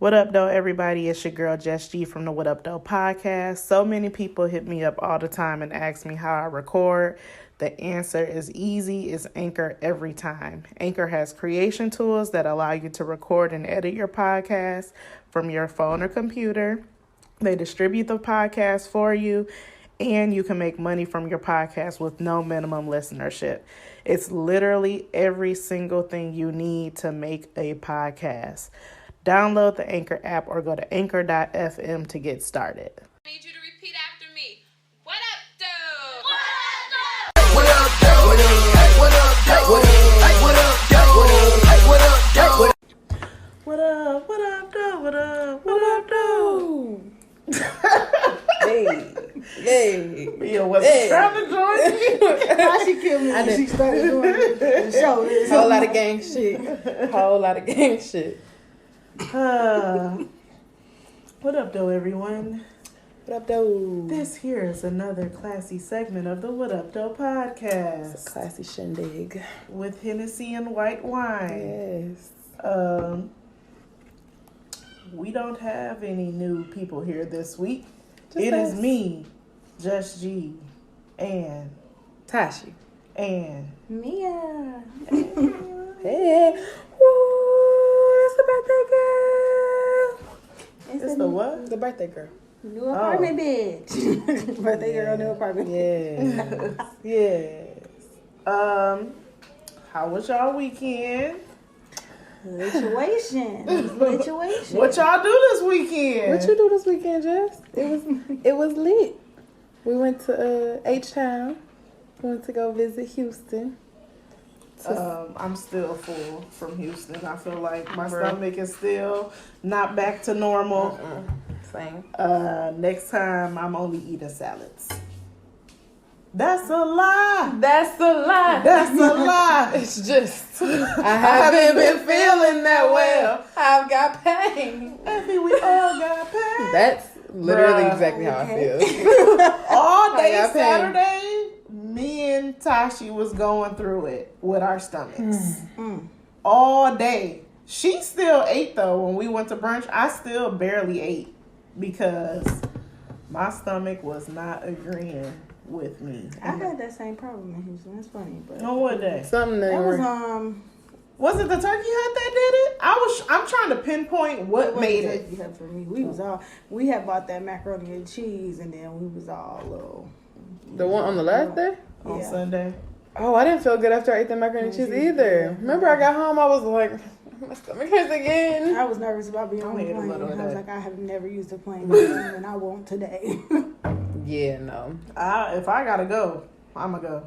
What up, though, everybody? It's your girl, Jess G from the What Up, Though podcast. So many people hit me up all the time and ask me how I record. The answer is easy. It's Anchor every time. Anchor has creation tools that allow you to record and edit your podcast from your phone or computer. They distribute the podcast for you, and you can make money from your podcast with no minimum listenership. It's literally every single thing you need to make a podcast. Download the Anchor app or go to anchor.fm to get started. I need you to repeat after me. What up, though? What up, though? What up, though? What up, though? What up, though? What up, what up, though? What up, what up, though? Hey. Yo, was it trying to join me? How she killed me when she started doing the show. Whole lot of gang shit. What up, though, everyone? What up, though? This here is another classy segment of the What Up, Though podcast. It's a classy shindig. With Hennessy and white wine. Yes. We don't have any new people here this week. Just It us. is me, Just G, and Tashi. Mia. Hey. Woo, it's the birthday girl. It's the what? The birthday girl. New apartment, bitch. Birthday girl, new apartment. Yes. Yes. How was y'all weekend? Situation. What y'all do this weekend? What you do this weekend, Jess? It was lit. We went to H-Town. We went to go visit Houston. I'm still full from Houston. I feel like my stomach is still not back to normal. Same. Next time I'm only eating salads. That's a lie. That's a lie. That's a lie. It's just I haven't been feeling that well. I've got pain. Baby, we all got pain. That's literally Bruh. exactly how I feel. All day I got pain. Saturday, me and Tashi was going through it with our stomachs. All day. She still ate though when we went to brunch. I still barely ate because my stomach was not agreeing with me. I had that same problem in Houston. That's funny, but On what day? Something that that was Was it the turkey hut that did it? I'm trying to pinpoint what made it. turkey hut for me. We had bought that macaroni and cheese, and then we was all little. the one on the last day. On Yeah. Sunday. Oh, I didn't feel good after I ate the macaroni and cheese either. Remember, I got home, I was like, my stomach hurts again. I was nervous about being on the I ate a plane. little of I was that. like, I have never used a plane before, and I won't today. Yeah, no. If I gotta go, I'ma go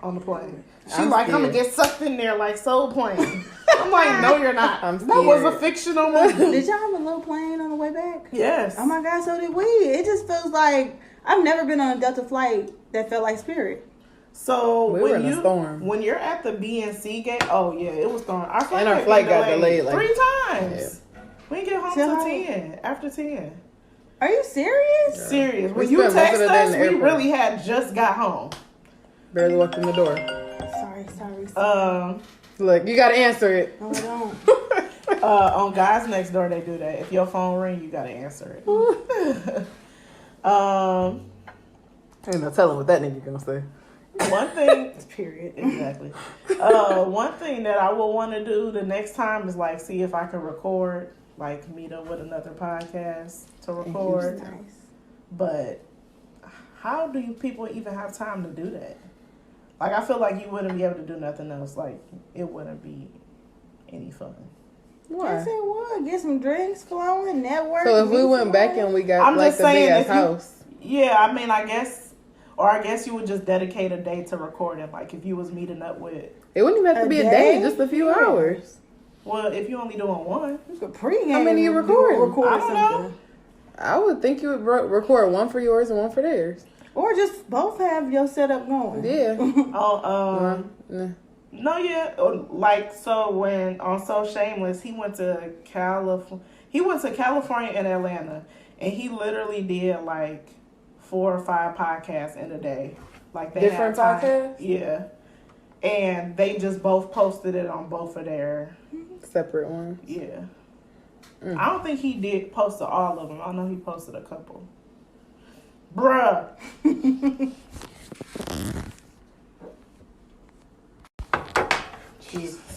on the plane. She I'm like, I'm scared. gonna get sucked in there like Soul Plane. I'm like, no, you're not. I'm That was a scared. fictional movie. Did y'all have a little plane on the way back? Yes. Oh my God, so did we. It just feels like I've never been on a Delta flight that felt like Spirit. So We were in a storm. when you're at the BNC gate, oh yeah, it was storm. Our flight, And our had flight been got delayed, like- 3 times. We didn't get home Till till how- 10. After 10. Are you serious? Serious. We When you spent most text of the day in us, the we airport. really had just got home. Barely walked in the door. Sorry. Look, you gotta answer it. No, I don't. On Guys Next Door, they do that. If your phone ring, you gotta answer it. Ain't no telling what that nigga gonna say. One thing, Period. exactly. One thing that I will want to do the next time is like see if I can record, like meet up with another podcast to record. Nice. But how do you people even have time to do that? Like I feel like you wouldn't be able to do nothing else. Like it wouldn't be any fun. Why? I said what? Get some drinks flowing, network. So if we meet went back somebody? and we got I'm like just the big saying ass if you- house. Yeah, I mean, I guess you would just dedicate a day to recording. Like if you was meeting up with, It wouldn't even have to A be a day? day, just a few Yeah. hours. well, if you only doing one, You could pregame. How many you and recording? Record I don't know. something. I would think you would record one for yours and one for theirs. Or just both have your setup going. Yeah. oh, Nah. no, yeah, like so when on So Shameless, he went to California and Atlanta, and he literally did like 4 or 5 podcasts in a day. Like they Different had time. podcasts? Yeah. And they just both posted it on both of their Separate ones. yeah. I don't think he did post all of them. I know he posted a couple. Bruh.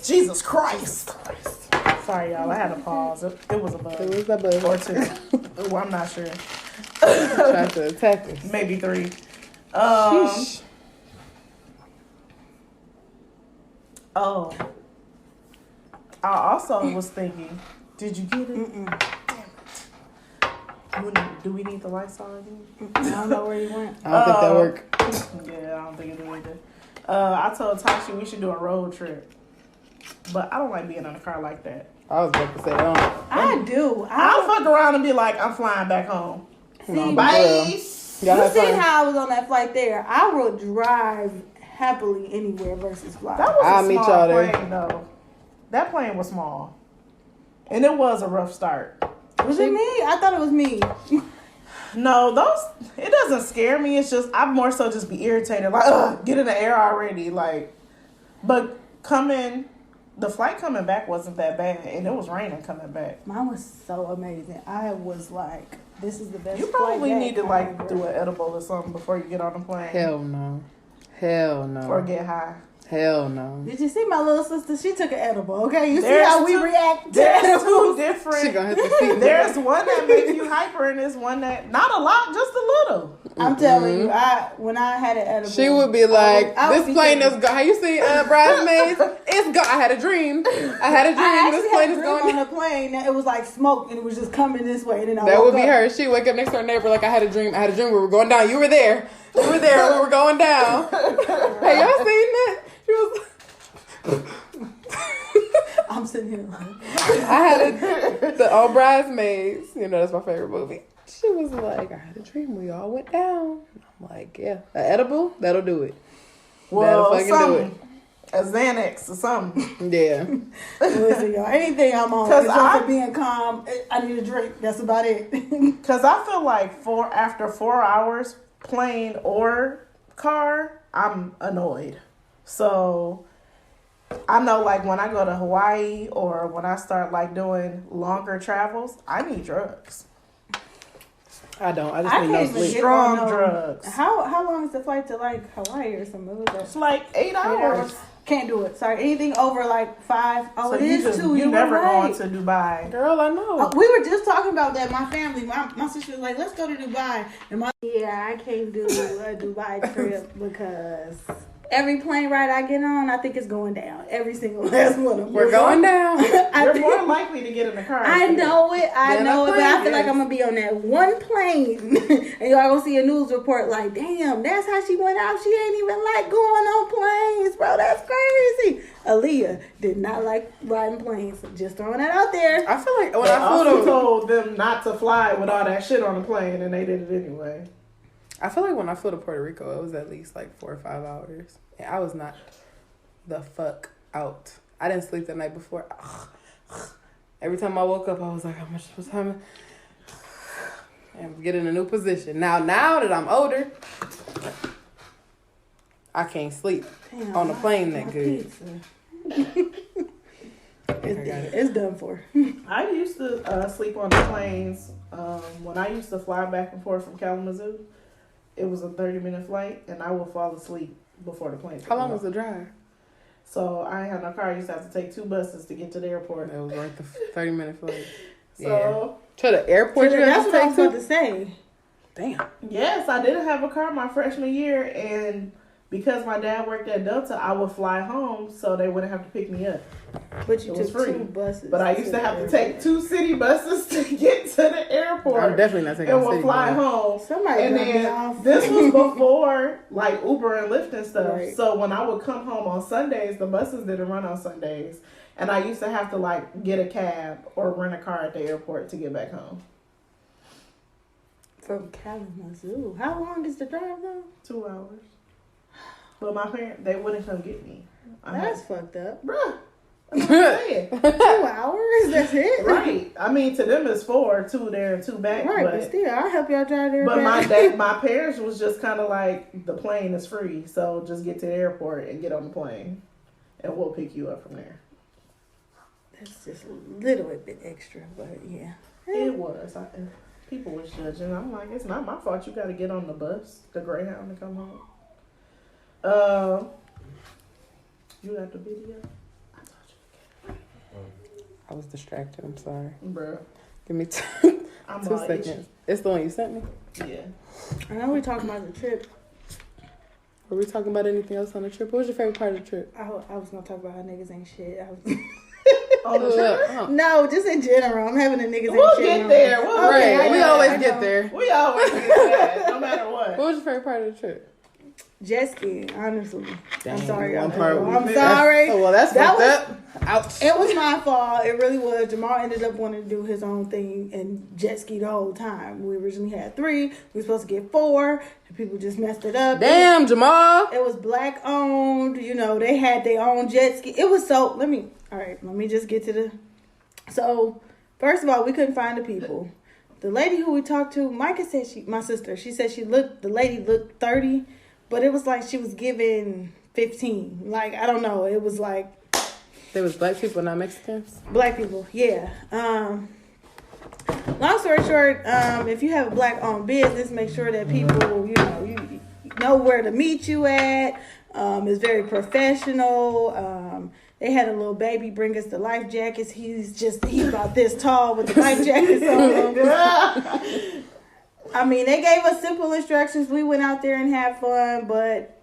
Jesus Christ. Sorry, y'all. I had to pause. It was a bug. It was a bug. Or two. Well, I'm not sure. Tried to attack us. Maybe 3. Sheesh. Oh. I also was thinking, did you get it? Damn it. Do we need the Lysol again? I don't know where you went. I don't think that worked. Yeah, I don't think it did either. I told Tashi we should do a road trip. But I don't like being in a car like that. I was about to say, I do. I'll fuck around and be like, I'm flying back home. See, Bye. you seen how I was on that flight there. I will drive happily anywhere versus fly. That was I'll a meet small y'all there. plane, though. That plane was small. And it was a rough start. Was it me? I thought it was me. No, it doesn't scare me. It's just, I more so just be irritated. Like, ugh, get in the air already. Like, but the flight coming back wasn't that bad. And it was raining coming back. Mine was so amazing. I was like, this is the best. You probably flight need to back like ever. do an edible or something before you get on the plane. Hell no. Hell no. Or get high. Hell no. Did you see my little sister? She took an edible. Okay, you There's see how we two- react to There's two edibles? different. She gonna hit the seat. There's one that makes you hyper and there's one that, not a lot, just a little. I'm telling you, when I had an edible, She would be like, I would this be plane thinking- is going. Have you seen Bridesmaids? It's go. I had a dream. I This actually plane had a is dream going. on a plane that it was like smoke and it was just coming this way. And then I That woke would be up. her. She wake up next to her neighbor like, I had a dream. We were going down. You were there. We were going down. Hey, y'all seen that? She was. I'm sitting here like, I had on Bridesmaids. You know, that's my favorite movie. She was like, I had a dream. We all went down. I'm like, yeah, an edible, that'll do it. Well, that'll fucking do it. a Xanax or something. Yeah. listen, y'all, anything I'm on, 'Cause except for being calm, I need a drink. That's about it. Because I feel like after 4 hours, plane or car, I'm annoyed. So I know like when I go to Hawaii or when I start like doing longer travels, I need drugs. I don't. I just I need no can't even sleep. get Strong on no- drugs. How long is the flight to like Hawaii or something? What was It's that? like 8 hours. Can't do it. Sorry. Anything over like 5. Oh, So it is 2. you You never were right. going to Dubai. Girl, I know. We were just talking about that. My family, my sister was like, let's go to Dubai. And I can't do a Dubai trip because every plane ride I get on, I think it's going down. Every single last one of them. We're going down. You're more likely to get in the car. I know it, Then a but I feel plane, like yes. I'm gonna be on that one plane, and y'all gonna see a news report like, "Damn, that's how she went out. She ain't even like going on planes, bro. That's crazy." Aaliyah did not like riding planes. Just throwing that out there. I feel like when They I flew also to, told them not to fly with all that shit on the plane, and they did it anyway. I feel like when I flew to Puerto Rico, it was at least like 4 or 5 hours. And I was not the fuck out. I didn't sleep the night before. Every time I woke up, I was like, how much was time? And get in a new position. Now that I'm older, I can't sleep Damn, on the plane that my good. pizza. I think I got it. It's done for. I used to sleep on the planes when I used to fly back and forth from Kalamazoo. It was a 30-minute flight, and I would fall asleep before the plane. How long was the drive? So I ain't had no car. I used to have to take 2 buses to get to the airport. That was worth the 30-minute flight. So To the airport, you That's have what I to was take about to say. Damn. yes, I didn't have a car my freshman year, and because my dad worked at Delta, I would fly home so they wouldn't have to pick me up. But you It was took free. 2 buses. But I used to have to take 2 city buses to get to the airport. I'm definitely not taking and a would city fly bus. home. Somebody And dropped me then off. this was before like Uber and Lyft and stuff. Right. So when I would come home on Sundays, the buses didn't run on Sundays. And I used to have to like get a cab or rent a car at the airport to get back home. From Kalamazoo. How long is the drive though? 2 hours. But my parents, they wouldn't come get me. That's fucked up. Bruh. That's what I'm saying. 2 hours? That's it? Right. I mean, to them it's 4, 2 there and 2 back. Right, but still, I'll help y'all drive there. But back. my parents was just kind of like, the plane is free, so just get to the airport and get on the plane, and we'll pick you up from there. That's just a little bit extra, but yeah. It was. People was judging. I'm like, it's not my fault. You got to get on the bus, the Greyhound, to come home. You got the video? I thought you I was distracted. I'm sorry. Bruh. Give me 2 I'm 2 all seconds. itchy. It's the one you sent me. Yeah. I know we're talking about the trip. Were we talking about anything else on the trip? What was your favorite part of the trip? I was gonna talk about how niggas ain't shit. On the trip? No, just in general. I'm having a niggas We'll ain't shit. get there. We'll Okay, Right. I We know, always I get know. there. We always get that, no matter what. What was your favorite part of the trip? Jet skiing, honestly. I'm sorry. One y'all. part I'm we- sorry. Oh, well, that's That fucked up. Ouch. It was my fault. It really was. Jamal ended up wanting to do his own thing and jet ski the whole time. We originally had 3. We were supposed to get 4. And people just messed it up. Damn, Jamal. It was black owned. You know, they had their own jet ski. It was so. Let me just get to the. So, first of all, we couldn't find the people. The lady who we talked to, Micah said my sister, she said the lady looked 30, but it was like she was given 15. Like, I don't know. It was like. There was black people, not Mexicans. Black people, yeah. Long story short, if you have a black-owned business, make sure that people, you know where to meet you at. It's very professional. They had a little baby bring us the life jackets. He's about this tall with the life jackets on. I mean, they gave us simple instructions. We went out there and had fun, but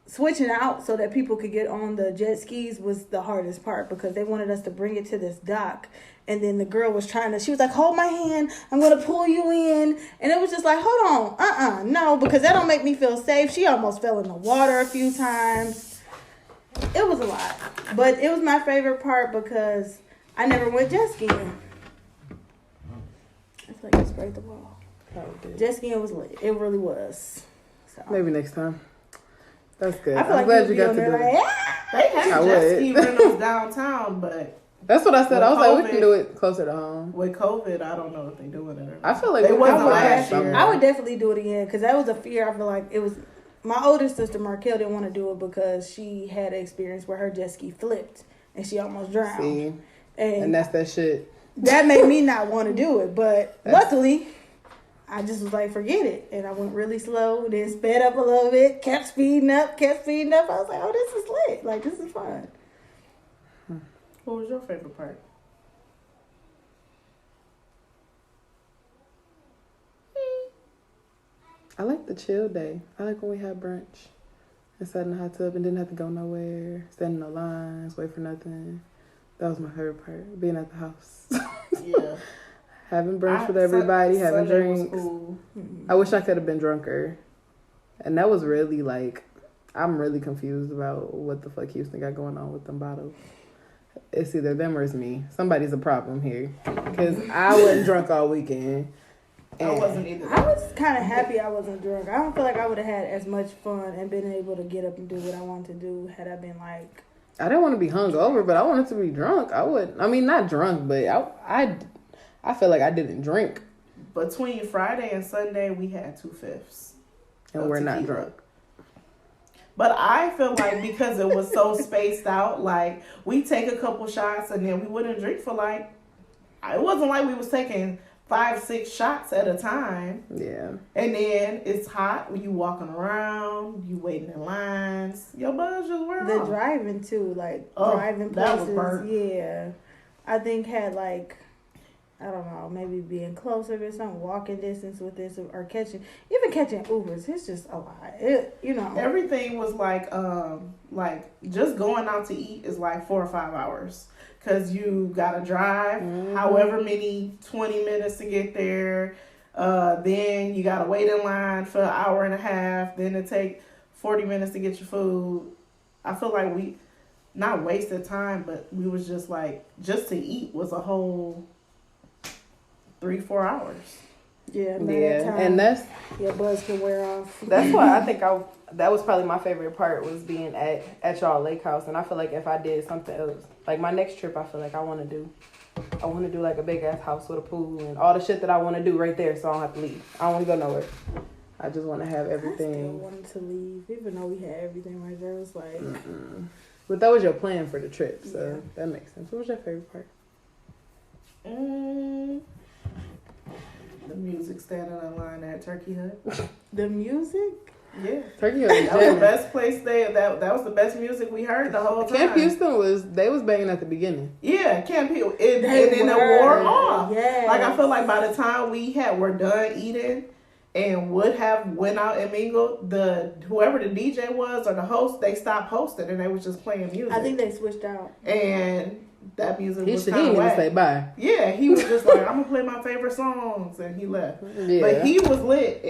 switching out so that people could get on the jet skis was the hardest part because they wanted us to bring it to this dock. And then the girl was she was like, hold my hand. I'm going to pull you in. And it was just like, hold on. No, because that don't make me feel safe. She almost fell in the water a few times. It was a lot. But it was my favorite part because I never went jet skiing. I feel like I sprayed the wall. Jet skiing was lit. It really was. So. Maybe next time. That's good. I feel I'm like glad you got to do like, it. They I had would. jet ski rentals downtown, but That's what I said. With I was like, we COVID- can do it closer to home. with COVID, I don't know if they're doing it or not. I feel like They we wasn't could do it last summer. year. I would definitely do it again because that was a fear. I feel like it was my older sister Markel didn't want to do it because she had an experience where her jet ski flipped and she almost drowned. See, And and that's that shit. that made me not want to do it. But luckily, I just was like, forget it. And I went really slow, then sped up a little bit, kept speeding up. I was like, oh, this is lit. Like, this is fun. What was your favorite part? I like the chill day. I like when we had brunch and sat in the hot tub and didn't have to go nowhere, stand in no lines, wait for nothing. That was my favorite part, being at the house. Yeah. Having brunch with everybody, having Sunday was drinks. cool. I wish I could have been drunker. And that was really like, I'm really confused about what the fuck Houston got going on with them bottles. It's either them or it's me. Somebody's a problem here. Because I wasn't drunk all weekend. I wasn't either. I was kind of happy I wasn't drunk. I don't feel like I would have had as much fun and been able to get up and do what I wanted to do had I been like... I didn't want to be hungover, but I wanted to be drunk. I mean, not drunk, but I feel like I didn't drink. Between Friday and Sunday, we had 2/5. And we're not drunk. But I feel like because it was so spaced out, like we take a couple shots and then we wouldn't drink for like, it wasn't like we was taking 5-6 shots at a time. Yeah. And then it's hot when you walking around, you waiting in lines, your buzz just wear The off. driving too, like Oh, driving that was places. burnt. Yeah, I think had like, I don't know, maybe being closer to some walking distance with this or catching Ubers. It's just a lot. Everything was like just going out to eat is like 4 or 5 hours. Cause you gotta drive however many 20 minutes to get there. Then you gotta wait in line for an hour and a half. Then it take 40 minutes to get your food. I feel like we not wasted time, but we was just like just to eat was a whole 3-4 hours. Yeah, by Yeah. that time, And that's your buzz can wear off. That's why I think that was probably my favorite part was being at y'all lake house. And I feel like if I did something else, like my next trip, I feel like I want to do like a big ass house with a pool and all the shit that I want to do right there, so I don't have to leave. I don't want to go nowhere. I just want to have I still everything. wanted to leave, even though we had everything right there. It was like, But that was your plan for the trip, so that makes sense. What was your favorite part? The music standing in line at Turkey Hut. The music? Yeah. Turkey Hut That was the best place there. That was the best music we heard the whole time. Camp Houston was banging at the beginning. Yeah, Camp Houston. And then it wore off. Yeah. Like, I feel like by the time we're done eating and would have went out and mingled, whoever the DJ was or the host, they stopped hosting and they was just playing music. I think they switched out. And that music was He kind of didn't whack. even say bye. Yeah, he was just like, I'm gonna play my favorite songs, and he left. Yeah. But he was lit,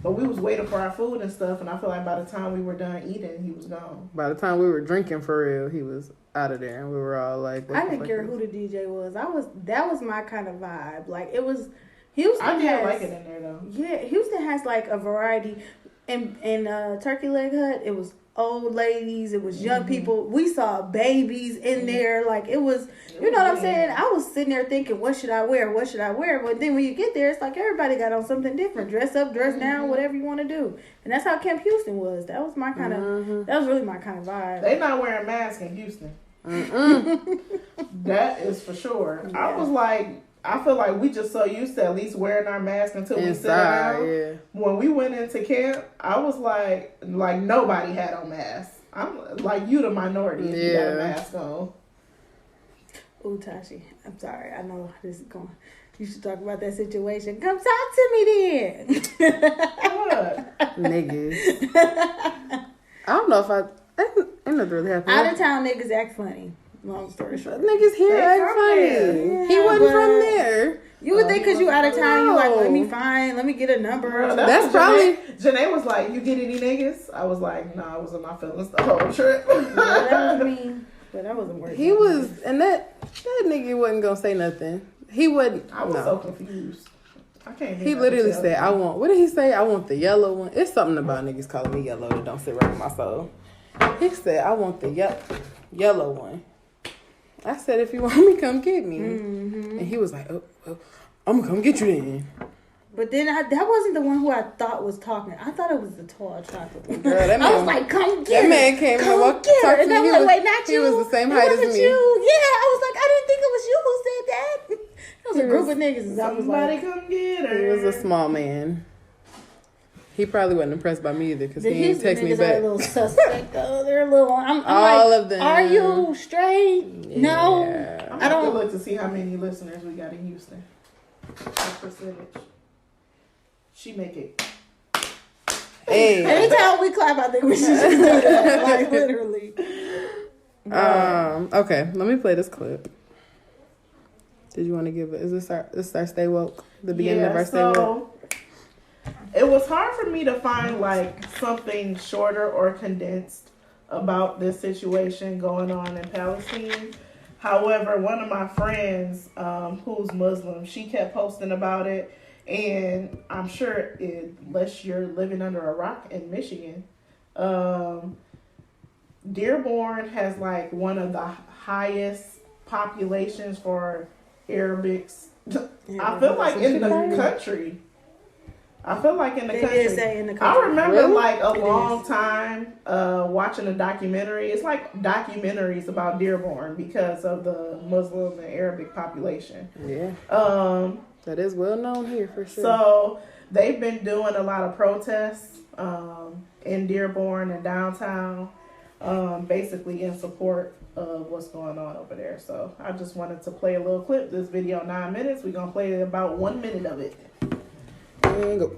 but we was waiting for our food and stuff, and I feel like by the time we were done eating, he was gone. By the time we were drinking for real, he was out of there, and we were all like, I didn't care who the DJ was. That was my kind of vibe. Like, it was Houston. I did like it in there though. Yeah, Houston has like a variety. In Turkey Leg Hut, it was old ladies, it was young people. We saw babies in there. Like, it was, you know what I'm saying? I was sitting there thinking, what should I wear? What should I wear? But then when you get there, it's like everybody got on something different. Dress up, dress down, whatever you want to do. And that's how Camp Houston was. That was my kind of, that was really my kind of vibe. They not wearing masks in Houston. That is for sure. Yeah. I was like, I feel like we just so used to at least wearing our mask until we sit down. Yeah. When we went into camp, I was like nobody had on masks. I'm like, you the minority if you got a mask on. Ooh, Tashi, I'm sorry. I know this is going. You should talk about that situation. Come talk to me then. What? Niggas. I don't know if ain't nothing really happening. Out of town niggas act funny. Long story short. Niggas here act funny. Yeah, he wasn't from there. You would think because you out of town, you like, let me get a number. Bro, that's probably... Janae was like, you get any niggas? I was like, no, I was in my feelings the whole trip. That was me. But that wasn't worth it. He was... And that nigga wasn't going to say nothing. He wouldn't... I was so confused. I can't He literally said, I want... What did he say? I want the yellow one. It's something about niggas calling me yellow that don't sit right with my soul. He said, I want the yellow one. I said, if you want me, come get me. Mm-hmm. And he was like, oh, I'm going to come get you then. But then that wasn't the one who I thought was talking. I thought it was the tall chocolate one. Girl, that man, I was like, come get her. That man came and walked and talked to me. I was like, wait, not you. He was the same height as me. You. Yeah, I was like, I didn't think it was you who said that. It was a group of niggas. Somebody come get her. He was a small man. He probably wasn't impressed by me either because he didn't text me back. Are a little suspect though. They're a little. I'm all like, of them. Are you straight? Yeah. No. I don't look to see how many listeners we got in Houston. What percentage? She make it. Hey. Anytime we clap, I think we should just do that. Like, literally. Okay, let me play this clip. Did you want to give it? Is this our Stay Woke? The beginning of our Stay Woke? It was hard for me to find like something shorter or condensed about this situation going on in Palestine. However, one of my friends who's Muslim, she kept posting about it. And I'm sure unless you're living under a rock in Michigan, Dearborn has like one of the highest populations for Arabics. I feel like in the country. I remember like a long time watching a documentary. It's like documentaries about Dearborn because of the Muslim and Arabic population. Yeah. That is well known here for sure. So they've been doing a lot of protests in Dearborn and downtown, basically in support of what's going on over there. So I just wanted to play a little clip. This video 9 minutes. We're going to play about 1 minute of it. Go.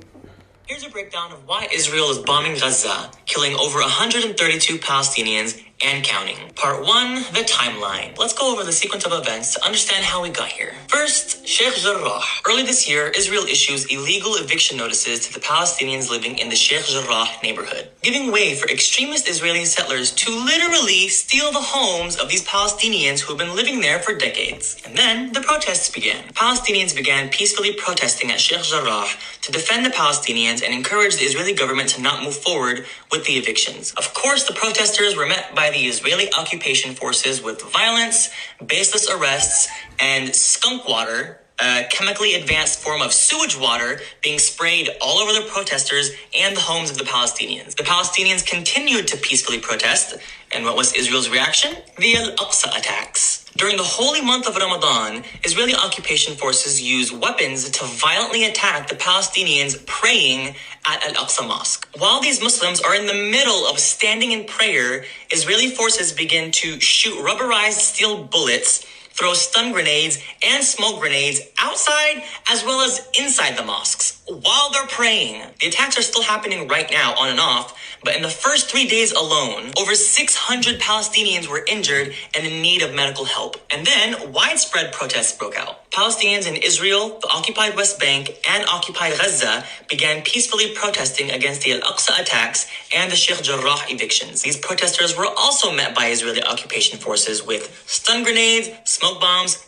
Here's a breakdown of why Israel is bombing Gaza, killing over 132 Palestinians and counting. Part 1, the timeline. Let's go over the sequence of events to understand how we got here. First, Sheikh Jarrah. Early this year, Israel issues illegal eviction notices to the Palestinians living in the Sheikh Jarrah neighborhood, giving way for extremist Israeli settlers to literally steal the homes of these Palestinians who have been living there for decades. And then the protests began. Palestinians began peacefully protesting at Sheikh Jarrah to defend the Palestinians and encourage the Israeli government to not move forward with the evictions. Of course, the protesters were met by the Israeli occupation forces with violence, baseless arrests, and skunk water a chemically advanced form of sewage water being sprayed all over the protesters and the homes of the Palestinians. The Palestinians continued to peacefully protest, and what was Israel's reaction? The Al-Aqsa attacks. During the holy month of Ramadan, Israeli occupation forces used weapons to violently attack the Palestinians praying at Al-Aqsa Mosque. While these Muslims are in the middle of standing in prayer, Israeli forces begin to shoot rubberized steel bullets, throw stun grenades and smoke grenades outside as well as inside the mosques while they're praying. The attacks are still happening right now, on and off, but in the first 3 days alone, over 600 Palestinians were injured and in need of medical help. And then widespread protests broke out. Palestinians in Israel, the occupied West Bank, and occupied Gaza began peacefully protesting against the Al-Aqsa attacks and the Sheikh Jarrah evictions. These protesters were also met by Israeli occupation forces with stun grenades, smoke bombs.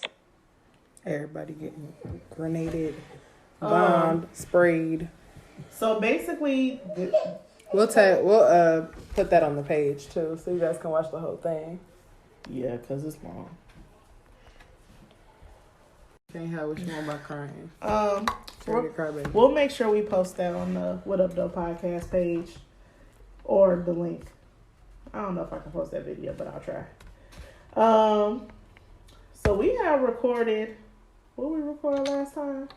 Everybody getting grenaded, bombed, sprayed. So basically, We'll put that on the page too, so you guys can watch the whole thing. yeah, because it's long. Can't have what you want by crying. We'll, we'll make sure we post that on the What Up Doe podcast page or the link. I don't know if I can post that video, but I'll try. So we have recorded. What we recorded last time?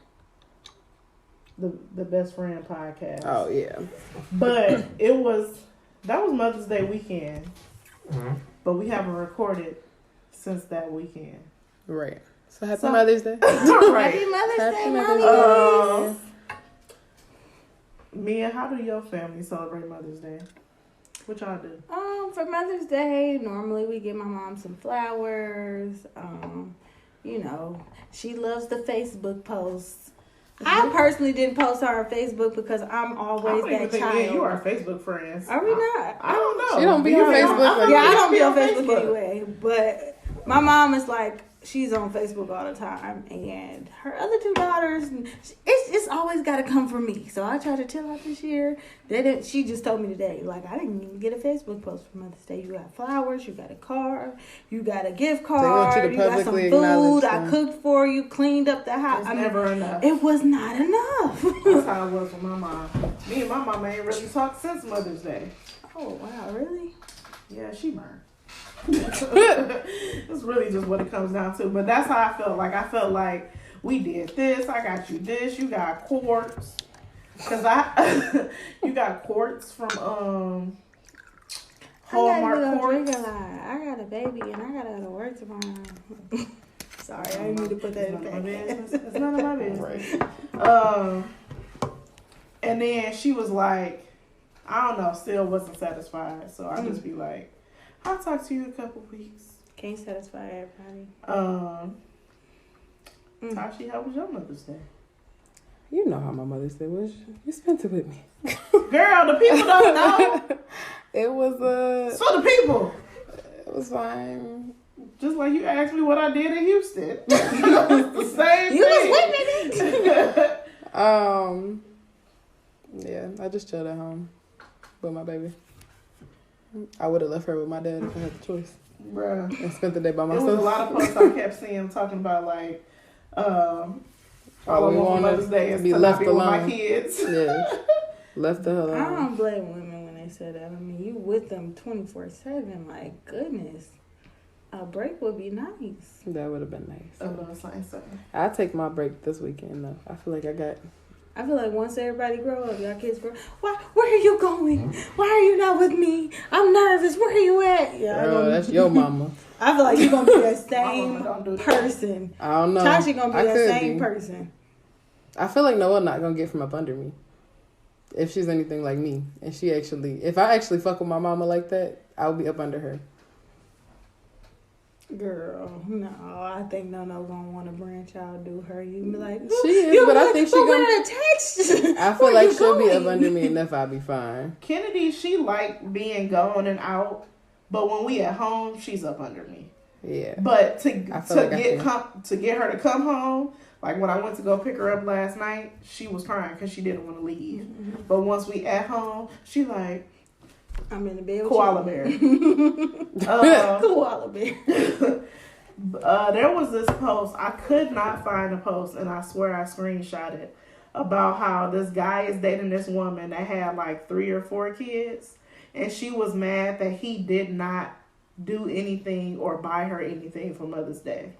The Best Friend podcast. Oh yeah, but that was Mother's Day weekend. Mm-hmm. But we haven't recorded since that weekend. right. So happy Mother's Day. Right. Happy Mother's Day, Mother's Mommy. Mia, how do your family celebrate Mother's Day? What y'all do? For Mother's Day, normally we give my mom some flowers. You know, she loves the Facebook posts. I personally didn't post her on Facebook because I'm always that child. Me and you are Facebook friends. Are we not? I don't know. She don't be on Facebook. Yeah, I don't be on Facebook anyway. But my mom is like, she's on Facebook all the time, and her other two daughters, it's always got to come from me. So I tried to tell her this year. She just told me today, like, I didn't even get a Facebook post for Mother's Day. You got flowers, you got a card, you got a gift card, you got some food. I cooked for you, cleaned up the house. Never enough. It was not enough. That's how it was with my mom. Me and my mama ain't really talked since Mother's Day. Oh wow, really? Yeah, she burned. It's really just what it comes down to. But that's how I felt. Like, I felt like we did this. I got you this. You got quartz. Because you got quartz from Hallmark quartz. I got a baby and I gotta go to work tomorrow. Sorry, I didn't mean to put that in the business. It's none of my business. Right. And then she was like, I don't know, still wasn't satisfied. So I just be like, I'll talk to you in a couple weeks. Can't satisfy everybody. Tashi, how was your Mother's Day? You know how my Mother's Day was. You spent it with me. Girl, the people don't know. It was It's for the people. It was fine. Just like you asked me what I did in Houston. The same You thing. was witnessing. Yeah, I just chilled at home with my baby. I would have left her with my dad if I had the choice. Bruh. And spent the day by There myself. was a lot of posts I kept seeing talking about, like, all I want for Mother's Day is to left be with my alone. kids. Yeah. Left the hell I alone. don't blame women when they say that. I mean, you with them 24/7. Like, goodness. A break would be nice. That would have been nice. Oh, no, it's not insane. I'll take my break this weekend, though. I feel like I feel like once everybody grow up, y'all kids grow. Where are you going? Why are you not with me? I'm nervous. Where are you at? Yeah, girl, that's your mama. I feel like you're gonna be that same don't do that. person. I don't know. Tashi gonna be I that could same be. person. I feel like Noah not gonna get from up under me. If she's anything like me. And if I actually fuck with my mama like that, I'll be up under her. Girl, no, I think no gonna want to branch out, do her. You be like, She is, but I think she gonna gonna. attach. I feel like she'll be up under me enough. I'll be fine. Kennedy, she like being gone and out, but when we at home, she's up under me. Yeah. But to get her to come home, like when I went to go pick her up last night, she was crying because she didn't want to leave. Mm-hmm. But once we at home, she like, I'm in the bed with koala you. bear. Koala bear. There was this post. I could not find a post, and I swear I screenshot it, about how this guy is dating this woman that had like 3 or 4 kids, and she was mad that he did not do anything or buy her anything for Mother's Day.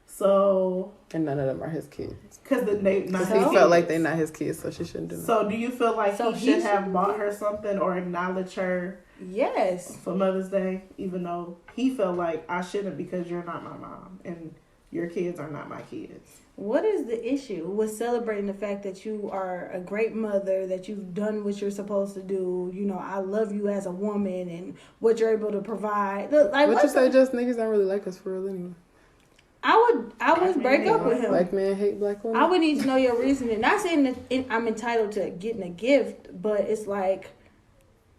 So, and none of them are his kids. Because he felt like they're not his kids, so she shouldn't do that. So do you feel like he should have bought her something or acknowledge her? Yes. For Mother's Day, even though he felt like I shouldn't because you're not my mom and your kids are not my kids. What is the issue with celebrating the fact that you are a great mother, that you've done what you're supposed to do? You know, I love you as a woman and what you're able to provide. Look, like, what you say, just niggas don't really like us for real anyway. I would break up with him. Black men hate black women. I would need to know your reasoning. Not saying that I'm entitled to getting a gift, but it's like,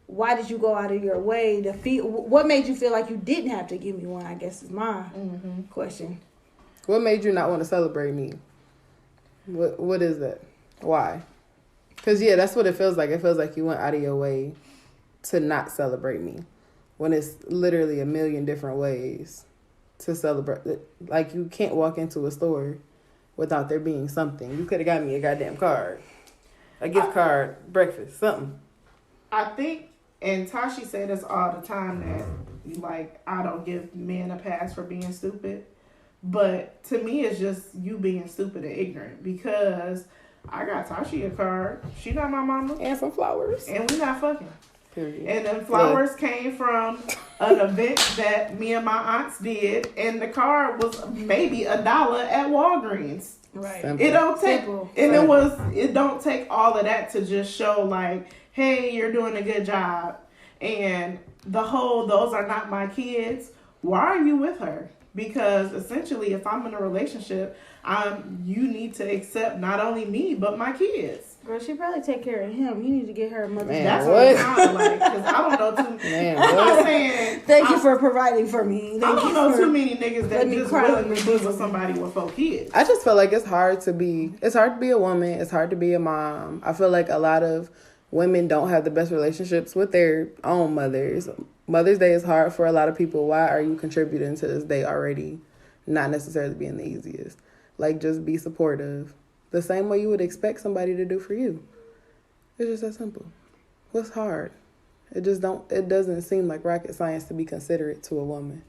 why did you go out of your way to feel? What made you feel like you didn't have to give me one? I guess is my question. What made you not want to celebrate me? What is that? Why? Because yeah, that's what it feels like. It feels like you went out of your way to not celebrate me, when it's literally a million different ways to celebrate. Like, you can't walk into a store without there being something. You could have got me a goddamn card, a gift card, breakfast, something. I think, and Tashi say this all the time, that like, I don't give men a pass for being stupid, but to me it's just you being stupid and ignorant, because I got Tashi a card, she not my mama, and some flowers, and we not fucking. Period. And the flowers came from an event that me and my aunts did, and the card was maybe $1 at Walgreens. Right. Simple. It don't take, Simple. and it don't take all of that to just show like, hey, you're doing a good job. And the whole, those are not my kids. Why are you with her? Because essentially, if I'm in a relationship, you need to accept not only me but my kids. Girl, she probably take care of him. You need to get her a mother's Day. That's what it sounds like. Because I don't know too. Man, I'm not saying. Thank you for providing for me. I don't know too many niggas that me just cry willingly with be with somebody with 4 kids. I just feel like it's hard to be a woman. It's hard to be a mom. I feel like a lot of women don't have the best relationships with their own mothers. Mother's Day is hard for a lot of people. Why are you contributing to this day already? Not necessarily being the easiest. Like, just be supportive. The same way you would expect somebody to do for you. It's just that simple. What's hard? It doesn't seem like rocket science to be considerate to a woman.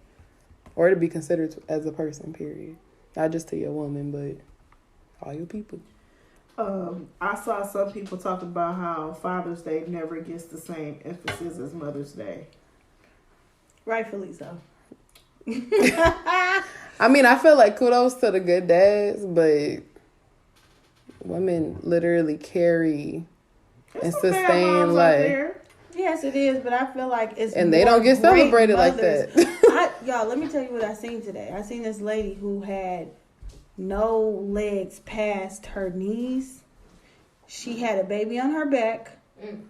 Or to be considered as a person, period. Not just to your woman, but all your people. I saw some people talking about how Father's Day never gets the same emphasis as Mother's Day. Rightfully so. I mean, I feel like kudos to the good dads, but women literally carry and sustain life. Yes, it is, but I feel like it's and they don't get celebrated like that. Y'all, let me tell you what I seen today. I seen this lady who had no legs past her knees. She had a baby on her back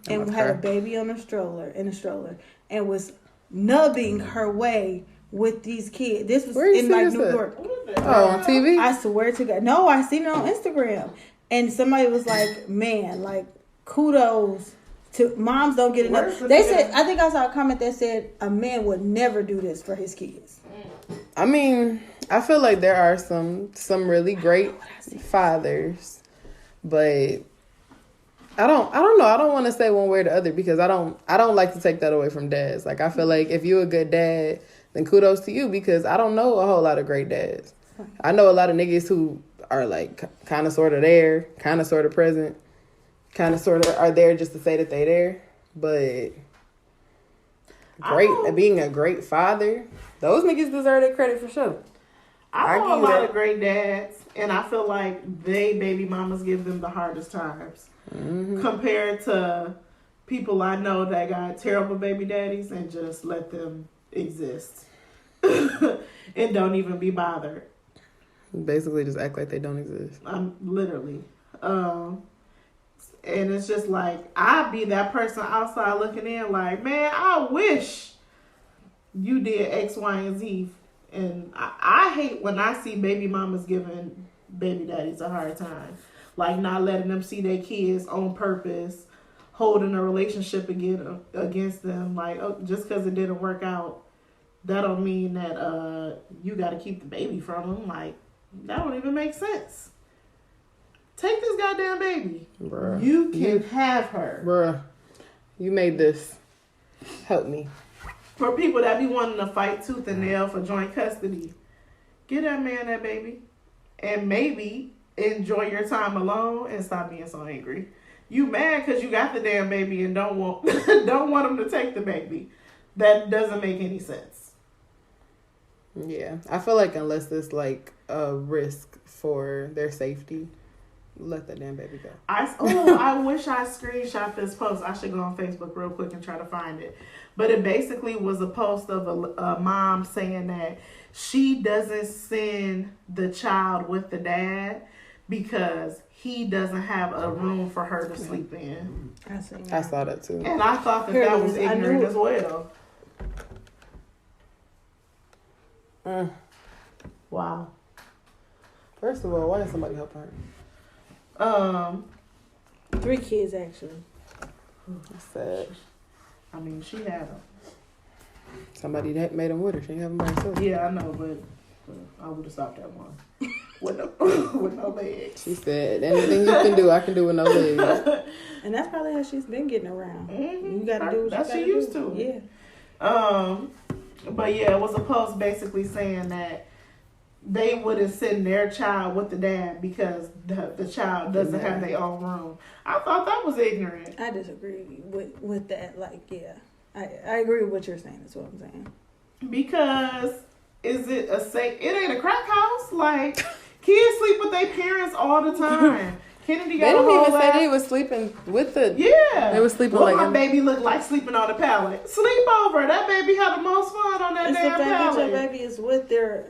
and had a baby on a stroller, and was nubbing her way with these kids. This was in like New York. Oh, on TV? I swear to God. No, I seen it on Instagram. And somebody was like, man, like, kudos to moms don't get enough. They said, I think I saw a comment that said a man would never do this for his kids. I mean, I feel like there are some really great fathers, but I don't know. I don't want to say one way or the other, because I don't like to take that away from dads. Like, I feel like if you're a good dad, then kudos to you, because I don't know a whole lot of great dads. I know a lot of niggas who are like kind of sort of there, kind of sort of present, kind of sort of are there just to say that they there. But being a great father, those niggas deserve their credit for sure. I know a lot of great dads, and I feel like baby mamas give them the hardest times compared to people I know that got terrible baby daddies and just let them exist and don't even be bothered. Basically just act like they don't exist. I'm literally. And it's just like, I'd be that person outside looking in like, man, I wish you did X, Y, and Z. And I hate when I see baby mamas giving baby daddies a hard time. Like, not letting them see their kids on purpose, holding a relationship against them. Like, just because it didn't work out that don't mean that you got to keep the baby from him. Like, that don't even make sense. Take this goddamn baby. Bruh. You can have her. Bruh. You made this. Help me. For people that be wanting to fight tooth and nail for joint custody, get that man that baby. And maybe enjoy your time alone and stop being so angry. You mad because you got the damn baby and don't want him to take the baby. That doesn't make any sense. Yeah. I feel like unless it's like a risk for their safety, let that damn baby go. I wish I screenshot this post. I should go on Facebook real quick and try to find it. But it basically was a post of a mom saying that she doesn't send the child with the dad because he doesn't have a room for her to sleep in. I saw that too. And I thought that was ignorant as well. Wow. First of all, why did somebody help her? 3 kids actually. That's sad. I mean, she had them. Somebody that made them with her. She didn't have them by herself. Yeah, I know, but I would have stopped at one with no legs. She said, anything you can do, I can do with no legs. And that's probably how she's been getting around. Mm-hmm. You gotta do what that's you gotta she used do. to. Yeah. But yeah, it was a post basically saying that they wouldn't send their child with the dad because the child doesn't have their own room. I thought that was ignorant. I disagree with that. Like, yeah. I agree with what you're saying. That's what I'm saying. Because is it a safe? It ain't a crack house. Like, kids sleep with their parents all the time. Kennedy got They a didn't whole even say ass- they was sleeping with the... Yeah. They were sleeping what like... my baby looked like sleeping on the pallet. Sleep over. That baby had the most fun on that It's the damn fact that pallet. your baby is with their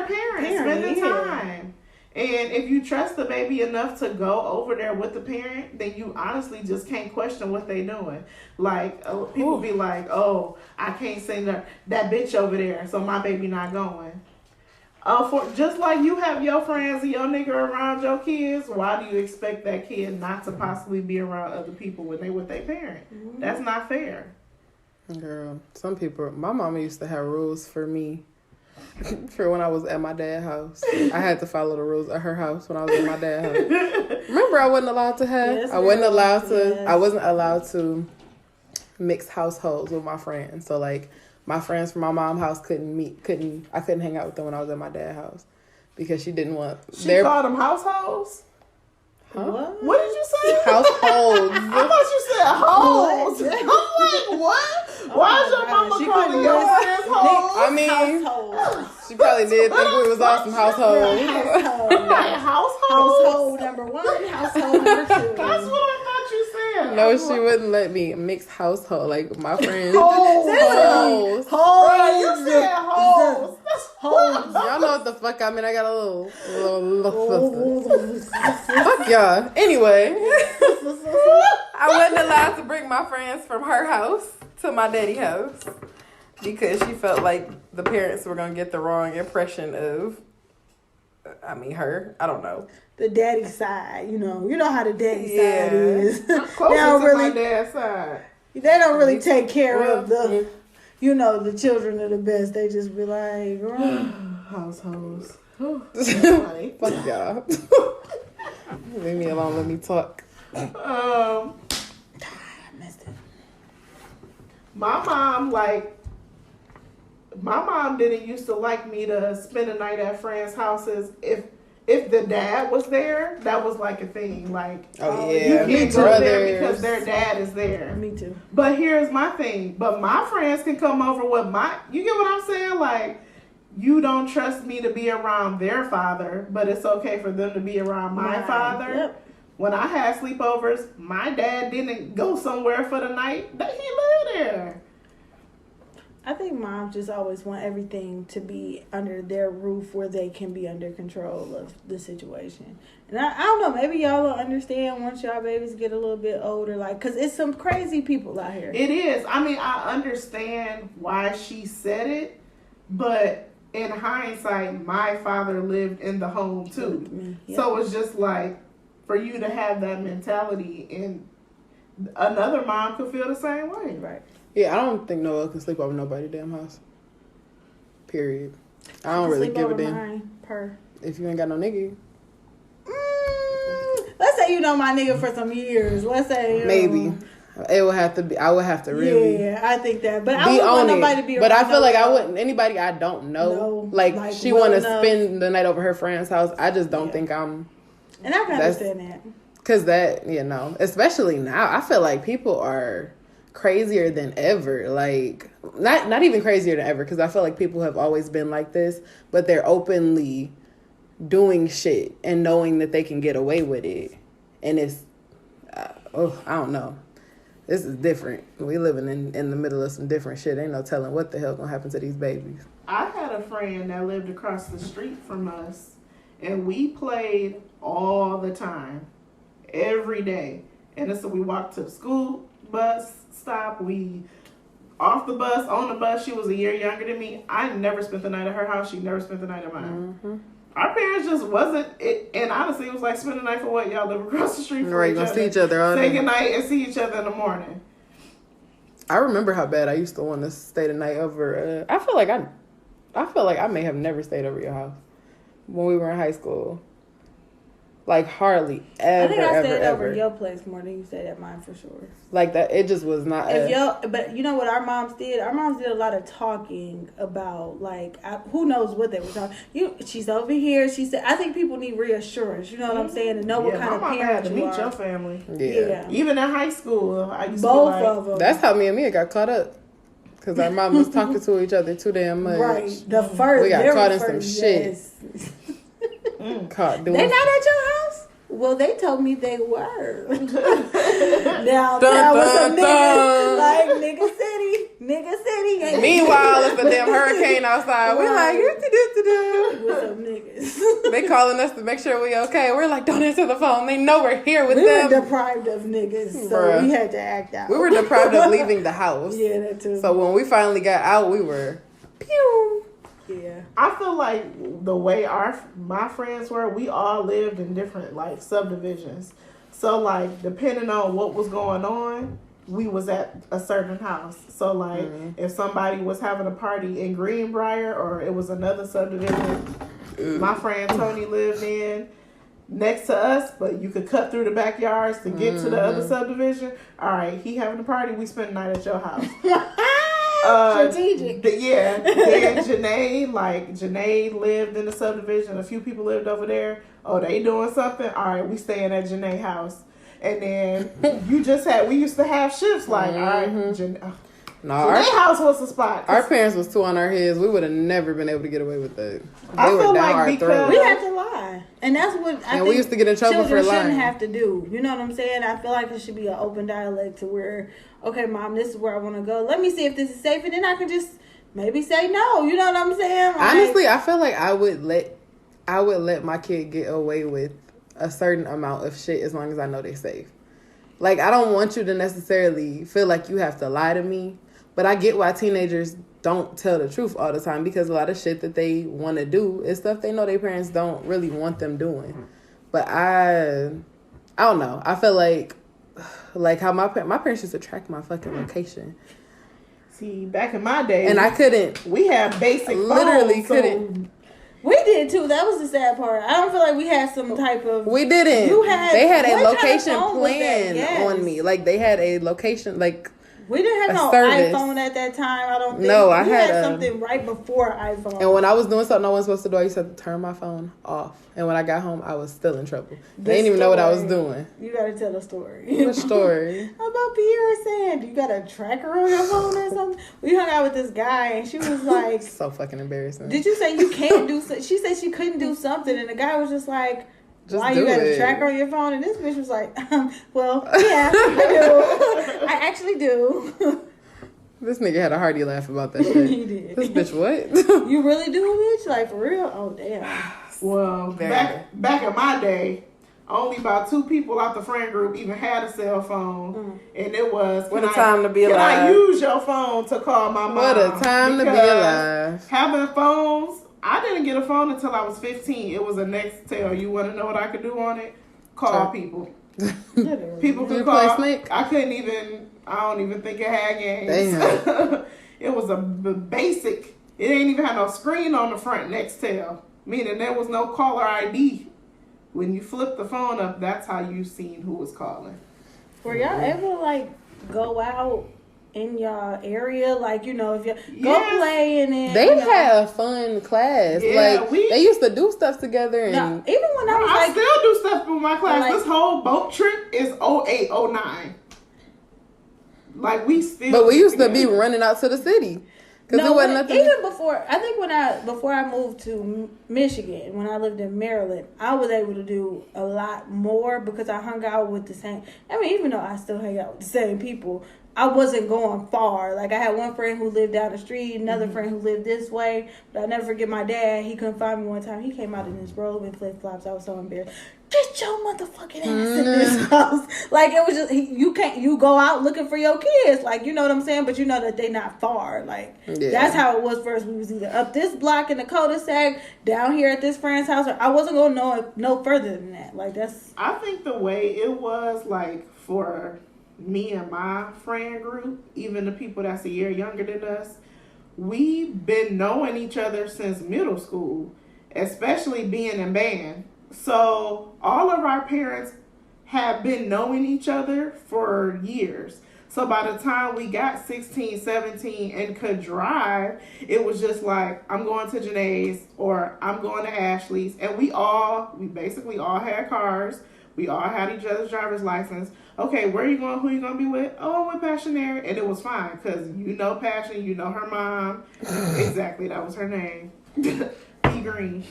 parents, spending yeah. time. And if you trust the baby enough to go over there with the parent, then you honestly just can't question what they doing. Like, people be like, oh, I can't send that bitch over there, so my baby not going. For just like you have your friends and your nigga around your kids, why do you expect that kid not to possibly be around other people when they with their parent? Mm-hmm. That's not fair. Girl, some people... My mama used to have rules for me. For when I was at my dad's house. I had to follow the rules at her house when I was at my dad's house. Remember, I wasn't allowed to have... Yes, I wasn't allowed to... yes. I wasn't allowed to mix households with my friends. So, like, my friends from my mom's house I couldn't hang out with them when I was at my dad's house. Because she didn't want... She called them households? Huh? What did you say? Households. I thought you said hoes. I'm like, what? Why is your mama calling your ass hoes? I mean, she probably did think we was all some households. Household number 1, household number 2. That's what I thought you said. No, she wouldn't let me mix household. Like, my friends. Hoes. Bro, you said hoes. Hoes. Y'all know what the fuck I mean. I got a little fuck y'all. Anyway, I wasn't allowed to bring my friends from her house to my daddy's house because she felt like the parents were gonna get the wrong impression of, her. I don't know. The daddy side, you know how the daddy Yeah. side is. Closer to my dad's side. They don't really take care of the children of the best. They just be like, Households. Fuck y'all. Leave me alone. Let me talk. I missed it. My mom didn't used to like me to spend a night at friends' houses if the dad was there. That was like a thing. Like, yeah, you can't go there because their dad is there. Me too. But here's my thing. But my friends can come over with you get what I'm saying? Like, you don't trust me to be around their father, but it's okay for them to be around my father. Yep. When I had sleepovers, my dad didn't go somewhere for the night. He lived there. I think moms just always want everything to be under their roof where they can be under control of the situation. And I don't know, maybe y'all will understand once y'all babies get a little bit older, like, because it's some crazy people out here. It is. I mean, I understand why she said it, but in hindsight, my father lived in the home too. Yep. So it's just like, for you to have that mentality, and another mom could feel the same way. Right. Yeah, I don't think Noah can sleep over nobody's damn house. Period. I don't really give a Sleepover damn. mine per. If you ain't got no nigga. Let's say you know my nigga for some years. Let's say Maybe. It would have to be. I would have to really. Yeah, I think that. But I be wouldn't want on nobody it. to be. But I around feel like I nobody. wouldn't. Anybody I don't know, No, like she well want to enough. spend the night over her friend's house. I just don't think I'm. And I can understand that. Cause that, you know, especially now, I feel like people are crazier than ever. Like not even crazier than ever. Cause I feel like people have always been like this, but they're openly doing shit and knowing that they can get away with it. And it's, I don't know. This is different. We living in the middle of some different shit. Ain't no telling what the hell gonna happen to these babies. I had a friend that lived across the street from us, and we played all the time, every day. And so we walked to the school bus stop. We off the bus, on the bus. She was a year younger than me. I never spent the night at her house. She never spent the night at mine. Mm-hmm. Our parents just wasn't it, and honestly, it was like spend the night for what? Y'all live across the street from Right, each gonna other. see each other all Say day. goodnight and see each other in the morning. I remember how bad I used to want to stay the night over. I feel like I may have never stayed over your house when we were in high school. Like hardly ever, I think I stayed ever. over your place more than you stayed at mine for sure. Like that, it just was not. But you know what our moms did? Our moms did a lot of talking about who knows what they were talking. She's over here. She said, I think people need reassurance. You know what I'm saying? To know what kind of my mom had parent to you meet are. your family. Yeah. Even in high school, I used Both to be like, of them. That's how me and Mia got caught up. Because our mom was talking to each other too damn much. Right. The first. We got very caught in some first, shit. yes. Caught doing. They not at your house? Well, they told me they were. Now, Dun, that was dun, some dun. niggas, like nigga city. Ain't Meanwhile, it's a damn hurricane outside. We're like, with some niggas. they calling us to make sure we okay. We're like, don't answer the phone. They know we're here with We them. were deprived of niggas, so Bruh. we had to act out. We were deprived of leaving the house. Yeah, that too. So when we finally got out, we were pew. Yeah. I feel like the way my friends were, we all lived in different like subdivisions. So like depending on what was going on, we was at a certain house. So like if somebody was having a party in Greenbrier or it was another subdivision, my friend Tony lived in next to us, but you could cut through the backyards to get to the other subdivision. All right, he having a party, we spend the night at your house. Strategic. Then Janae lived in the subdivision. A few people lived over there. Oh, they doing something? All right, we staying at Janae's house. And then we used to have shifts like, all right, Janae's house was the spot. Our parents was too on our heads. We would have never been able to get away with that. I They were feel down like our because- throats. We had to lie. And that's what I think we used to get in trouble for children lying. shouldn't have to do. You know what I'm saying? I feel like it should be an open dialect to where, okay, Mom, this is where I want to go. Let me see if this is safe. And then I can just maybe say no. You know what I'm saying? Like, Honestly, I feel like I would let my kid get away with a certain amount of shit as long as I know they're safe. Like, I don't want you to necessarily feel like you have to lie to me, but I get why teenagers don't tell the truth all the time because a lot of shit that they want to do is stuff they know their parents don't really want them doing. But I don't know. I feel like how my parents used to track my fucking location. See, back in my day, And I couldn't. we had basic Literally phones, couldn't. we did too. That was the sad part. I don't feel like we had some type of. We didn't. They had a what kind of location phone was that? plan Yes. on me. Like, they had a location, like... We didn't have a no service. iPhone at that time. I don't think. No, I we had something right before iPhone. And when I was doing something I wasn't supposed to do, I used to have to turn my phone off. And when I got home, I was still in trouble. They didn't even know what I was doing. You gotta tell the story. What story? How about Pierre saying, you got a tracker on your phone or something? We hung out with this guy and she was like, So fucking embarrassing. did you say you can't do something? She said she couldn't do something and the guy was just like, Just why do you got a it. tracker on your phone? And this bitch was like, well, yeah, I do. I actually do. This nigga had a hearty laugh about that shit. He did. This bitch what? You really do, bitch? Like, for real? Oh, damn. Well, back in my day, only about 2 people out the friend group even had a cell phone, and it was What a time to be Can I alive. use your phone to call my mom? What a time to be Because alive. Having phones, I didn't get a phone until I was 15. It was a Nextel. You want to know what I could do on it? Call Sure. people. Literally. People Did you could play call. Snake? I couldn't even. I don't even think it had games. Damn. It was a basic It ain't even had no screen on the front Nextel, meaning there was no caller ID. When you flip the phone up, that's how you seen who was calling. Were y'all able to like go out in y'all area, like, you know, if you go play and then they had a fun class. Yeah, like they used to do stuff together. And no, even when I was I like, still do stuff with my class. Like, this whole boat trip is 08, 09. Like we still. But we used to be running out to the city. Because it wasn't nothing. Even before, I think before I moved to Michigan, when I lived in Maryland, I was able to do a lot more because I hung out with the same. I mean, even though I still hang out with the same people, I wasn't going far. Like, I had one friend who lived down the street, another friend who lived this way. But I'll never forget my dad. He couldn't find me one time. He came out in his robe and flip-flops. I was so embarrassed. Get your motherfucking ass in this house. Like, it was just, you go out looking for your kids. Like, you know what I'm saying? But you know that they not far. Like, that's how it was first. We was either up this block in the cul-de-sac, down here at this friend's house, or I wasn't going to know no further than that. Like, that's... I think the way it was, like, for me and my friend group, even the people that's a year younger than us, we've been knowing each other since middle school, especially being in band. So all of our parents have been knowing each other for years. So by the time we got 16, 17 and could drive, it was just like, I'm going to Janae's or I'm going to Ashley's. And we basically all had cars. We all had each other's driver's license. Okay, where you going? Who you going to be with? Oh, I'm with Passionary. And it was fine because you know Passion, you know her mom. Exactly, that was her name. P. Green.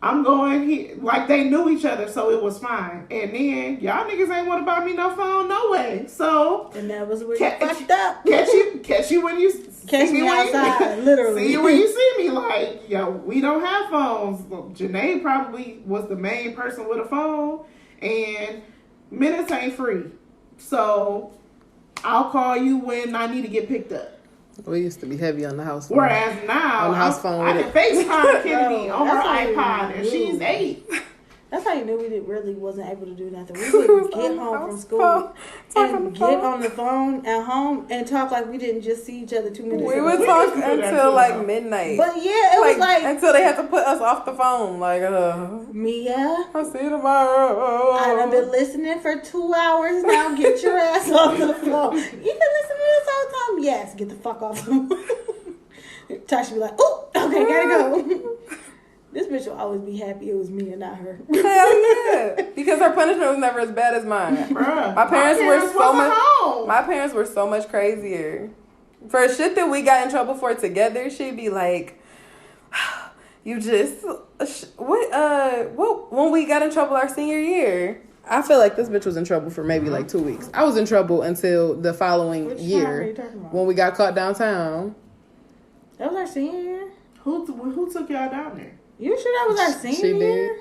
I'm going here. Like, they knew each other, so it was fine. And then, y'all niggas ain't want to buy me no phone, no way. So, and that was where you fucked up. Catch you when you catch me outside, literally. See you when you see me. Like, yo, we don't have phones. Well, Janae probably was the main person with a phone, and minutes ain't free. So, I'll call you when I need to get picked up. We used to be heavy on the house phone. Whereas now, on the house phone I can FaceTime Kennedy on her iPod, and she's 8. That's how you knew we really wasn't able to do nothing. We would get home from school and get on the phone at home and talk like we didn't just see each other 2 minutes ago. We would talk until like midnight. But yeah, it was like until they had to put us off the phone. Like, Mia, I'll see you tomorrow. I've been listening for 2 hours now. Get your ass off the phone. You been listening to this whole time? Yes, get the fuck off the phone. Tasha be like, oh, okay, gotta go. This bitch will always be happy it was me and not her. Hell yeah. Because her punishment was never as bad as mine. Bruh, My parents were so home. much crazier. For shit that we got in trouble for together, she'd be like, you just when we got in trouble our senior year. I feel like this bitch was in trouble for maybe like 2 weeks. I was in trouble until the following year. What are you talking about? When we got caught downtown. That was our senior year? Who took y'all down there? You sure that was our senior year?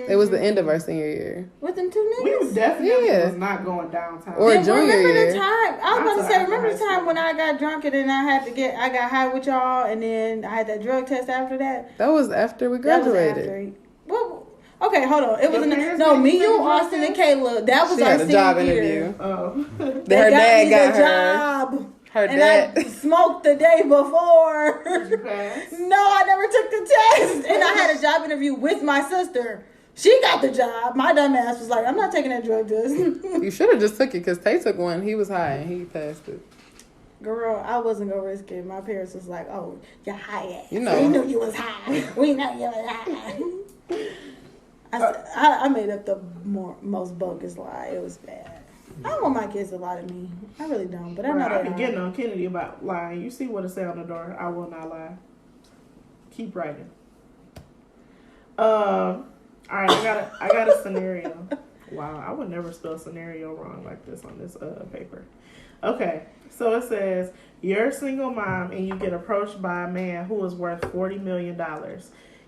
It was the end of our senior year. With them two niggas? We definitely was not going downtown. Or junior remember year. The time, I was about to say, remember the time when I got drunk and then I got high with y'all and then I had that drug test after that? That was after we graduated. Well, okay, hold on. It was me, you, Austin, and Kayla. That was our senior year. Oh. Her dad got her job. Her and dad. I smoked the day before. Did you pass? No, I never took the test. And I had a job interview with my sister. She got the job. My dumb ass was like, I'm not taking that drug test. You should have just took it because Tay took one. He was high and he passed it. Girl, I wasn't going to risk it. My parents was like, oh, you're high ass. You know. We knew you was high. We know you was high. I made up the most bogus lie. It was bad. I don't want my kids to lie to me. I really don't. But I know that I've been getting on Kennedy about lying. You see what it say on the door. I will not lie. Keep writing. All right, I got a scenario. Wow, I would never spell scenario wrong like this on this paper. Okay, so it says you're a single mom and you get approached by a man who is worth $40 million.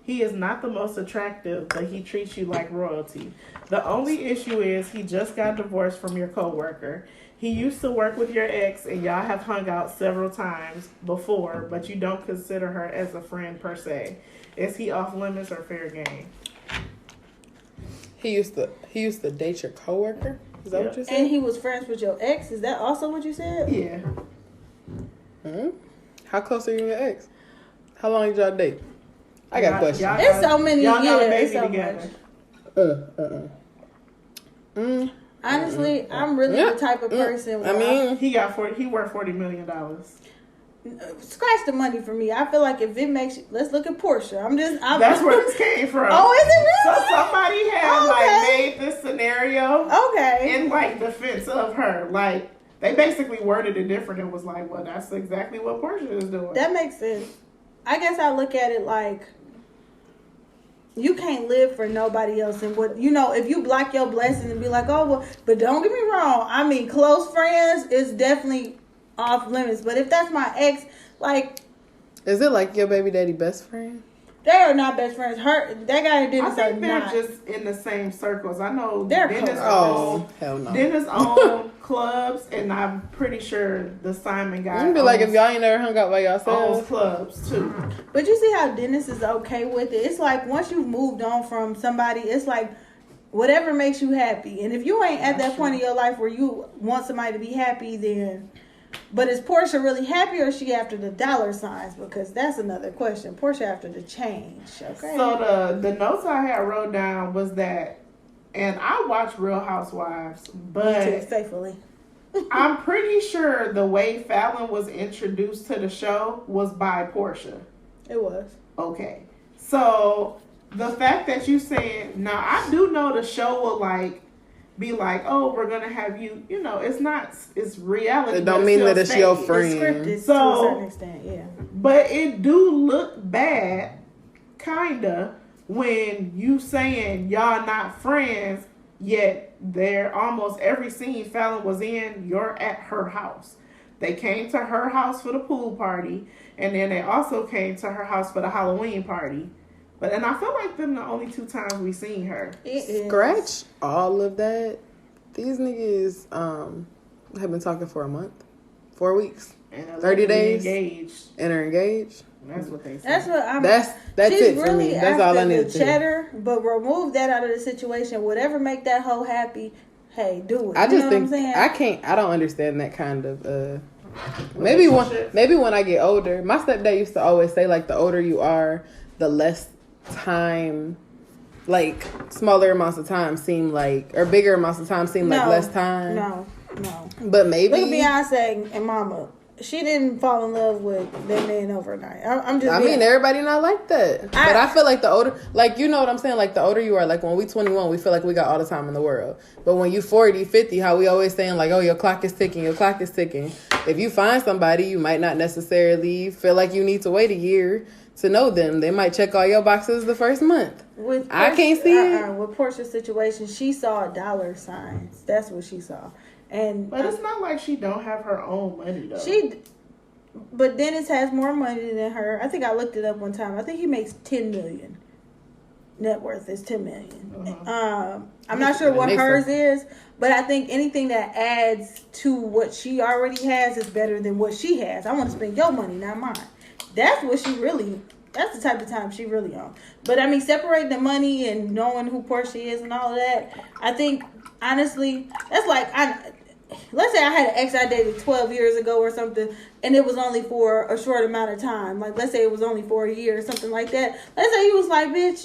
He is not the most attractive, but he treats you like royalty. The only issue is he just got divorced from your coworker. He used to work with your ex, and y'all have hung out several times before, but you don't consider her as a friend per se. Is he off limits or fair game? He used to date your coworker? Is that what you said? And he was friends with your ex? Is that also what you said? Yeah. How close are you and your ex? How long did y'all date? I got questions. It's so many Y'all got a years. baby So together. much. Honestly, I'm really the type of person. He worth $40 million. Scratch the money for me. I feel like if it makes you, let's look at Portia. That's where this came from. Oh, is it really? So somebody had made this scenario in defense of her. Like they basically worded it different and was like, well, that's exactly what Portia is doing. That makes sense. I guess I look at it like you can't live for nobody else, and if you block your blessing and be like, oh well, but don't get me wrong. I mean, close friends is definitely off limits, but if that's my ex, like, is it like your baby daddy best friend? They are not best friends. That guy and Dennis I think are they're not. just in the same circles. I know They're Dennis close. Hell no. Dennis own clubs, and I'm pretty sure the Simon guy. You can be like, if y'all ain't never hung out by yourselves. Owns clubs too. But you see how Dennis is okay with it. It's like once you've moved on from somebody, it's like whatever makes you happy. And if you ain't at that point in your life where you want somebody to be happy, then. But is Portia really happy, or is she after the dollar signs? Because that's another question. Portia after the change. Okay. So the notes I had wrote down was that, and I watch Real Housewives, but Me too, faithfully. I'm pretty sure the way Fallon was introduced to the show was by Portia. It was. Okay. So the fact that you saying, now I do know the show will be like, oh, we're gonna have you. It's reality. It don't mean that it's your friend. It's scripted So, to a certain extent, yeah. But it do look bad, kinda, when you saying y'all not friends, yet they're almost every scene Fallon was in, you're at her house. They came to her house for the pool party, and then they also came to her house for the Halloween party. And I feel like them the only 2 times we seen her. Scratch all of that. These niggas have been talking for a month, 4 weeks, And 30 days, engaged. And are engaged. That's what they said. That's what I'm. That's she's it for really me. That's all I need to cheddar, but remove that out of the situation. Whatever make that hoe happy, hey, do it. I just think what I'm saying? I don't understand that kind of. Maybe when I get older, my stepdad used to always say like the older you are, the less time, like smaller amounts of time seem like, or bigger amounts of time seem like less time. No. But maybe look at Beyonce and Mama. She didn't fall in love with that man overnight. I mean, everybody not like that. But I feel like the older, like, you know what I'm saying? Like, the older you are, like, when we 21, we feel like we got all the time in the world. But when you 40, 50, how we always saying, like, oh, your clock is ticking. If you find somebody, you might not necessarily feel like you need to wait a year to know them. They might check all your boxes the first month. I can't see it. With Portia's situation, she saw dollar signs. That's what she saw. But it's not like she don't have her own money though. But Dennis has more money than her. I think I looked it up one time. I think he makes $10 million. Net worth is $10 million. I'm not sure what hers is, but I think anything that adds to what she already has is better than what she has. I want to spend your money, not mine. That's the type of time she really on. But I mean, separating the money and knowing who Portia is and all of that, I think honestly, that's like let's say I had an ex I dated 12 years ago or something, and it was only for a short amount of time. Like, let's say it was only for a year or something like that. Let's say he was like, bitch,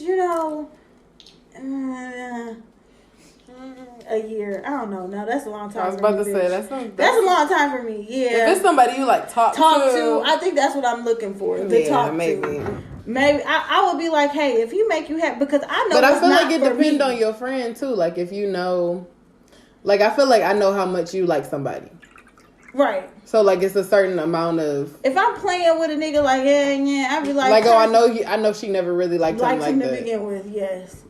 a year. I don't know. No, that's a long time. I was about to say that's a long time for me. Yeah. If it's somebody you like talk to, I think that's what I'm looking for. Maybe. Maybe I would be like, hey, if he make you happy, because I know. But I feel like it depends on your friend too. Like if you know. Like, I feel like I know how much you like somebody. Right. So, like, it's a certain amount of... If I'm playing with a nigga like, yeah, I'd be like... Like, oh, I know she never really liked him like that. To begin with, yes.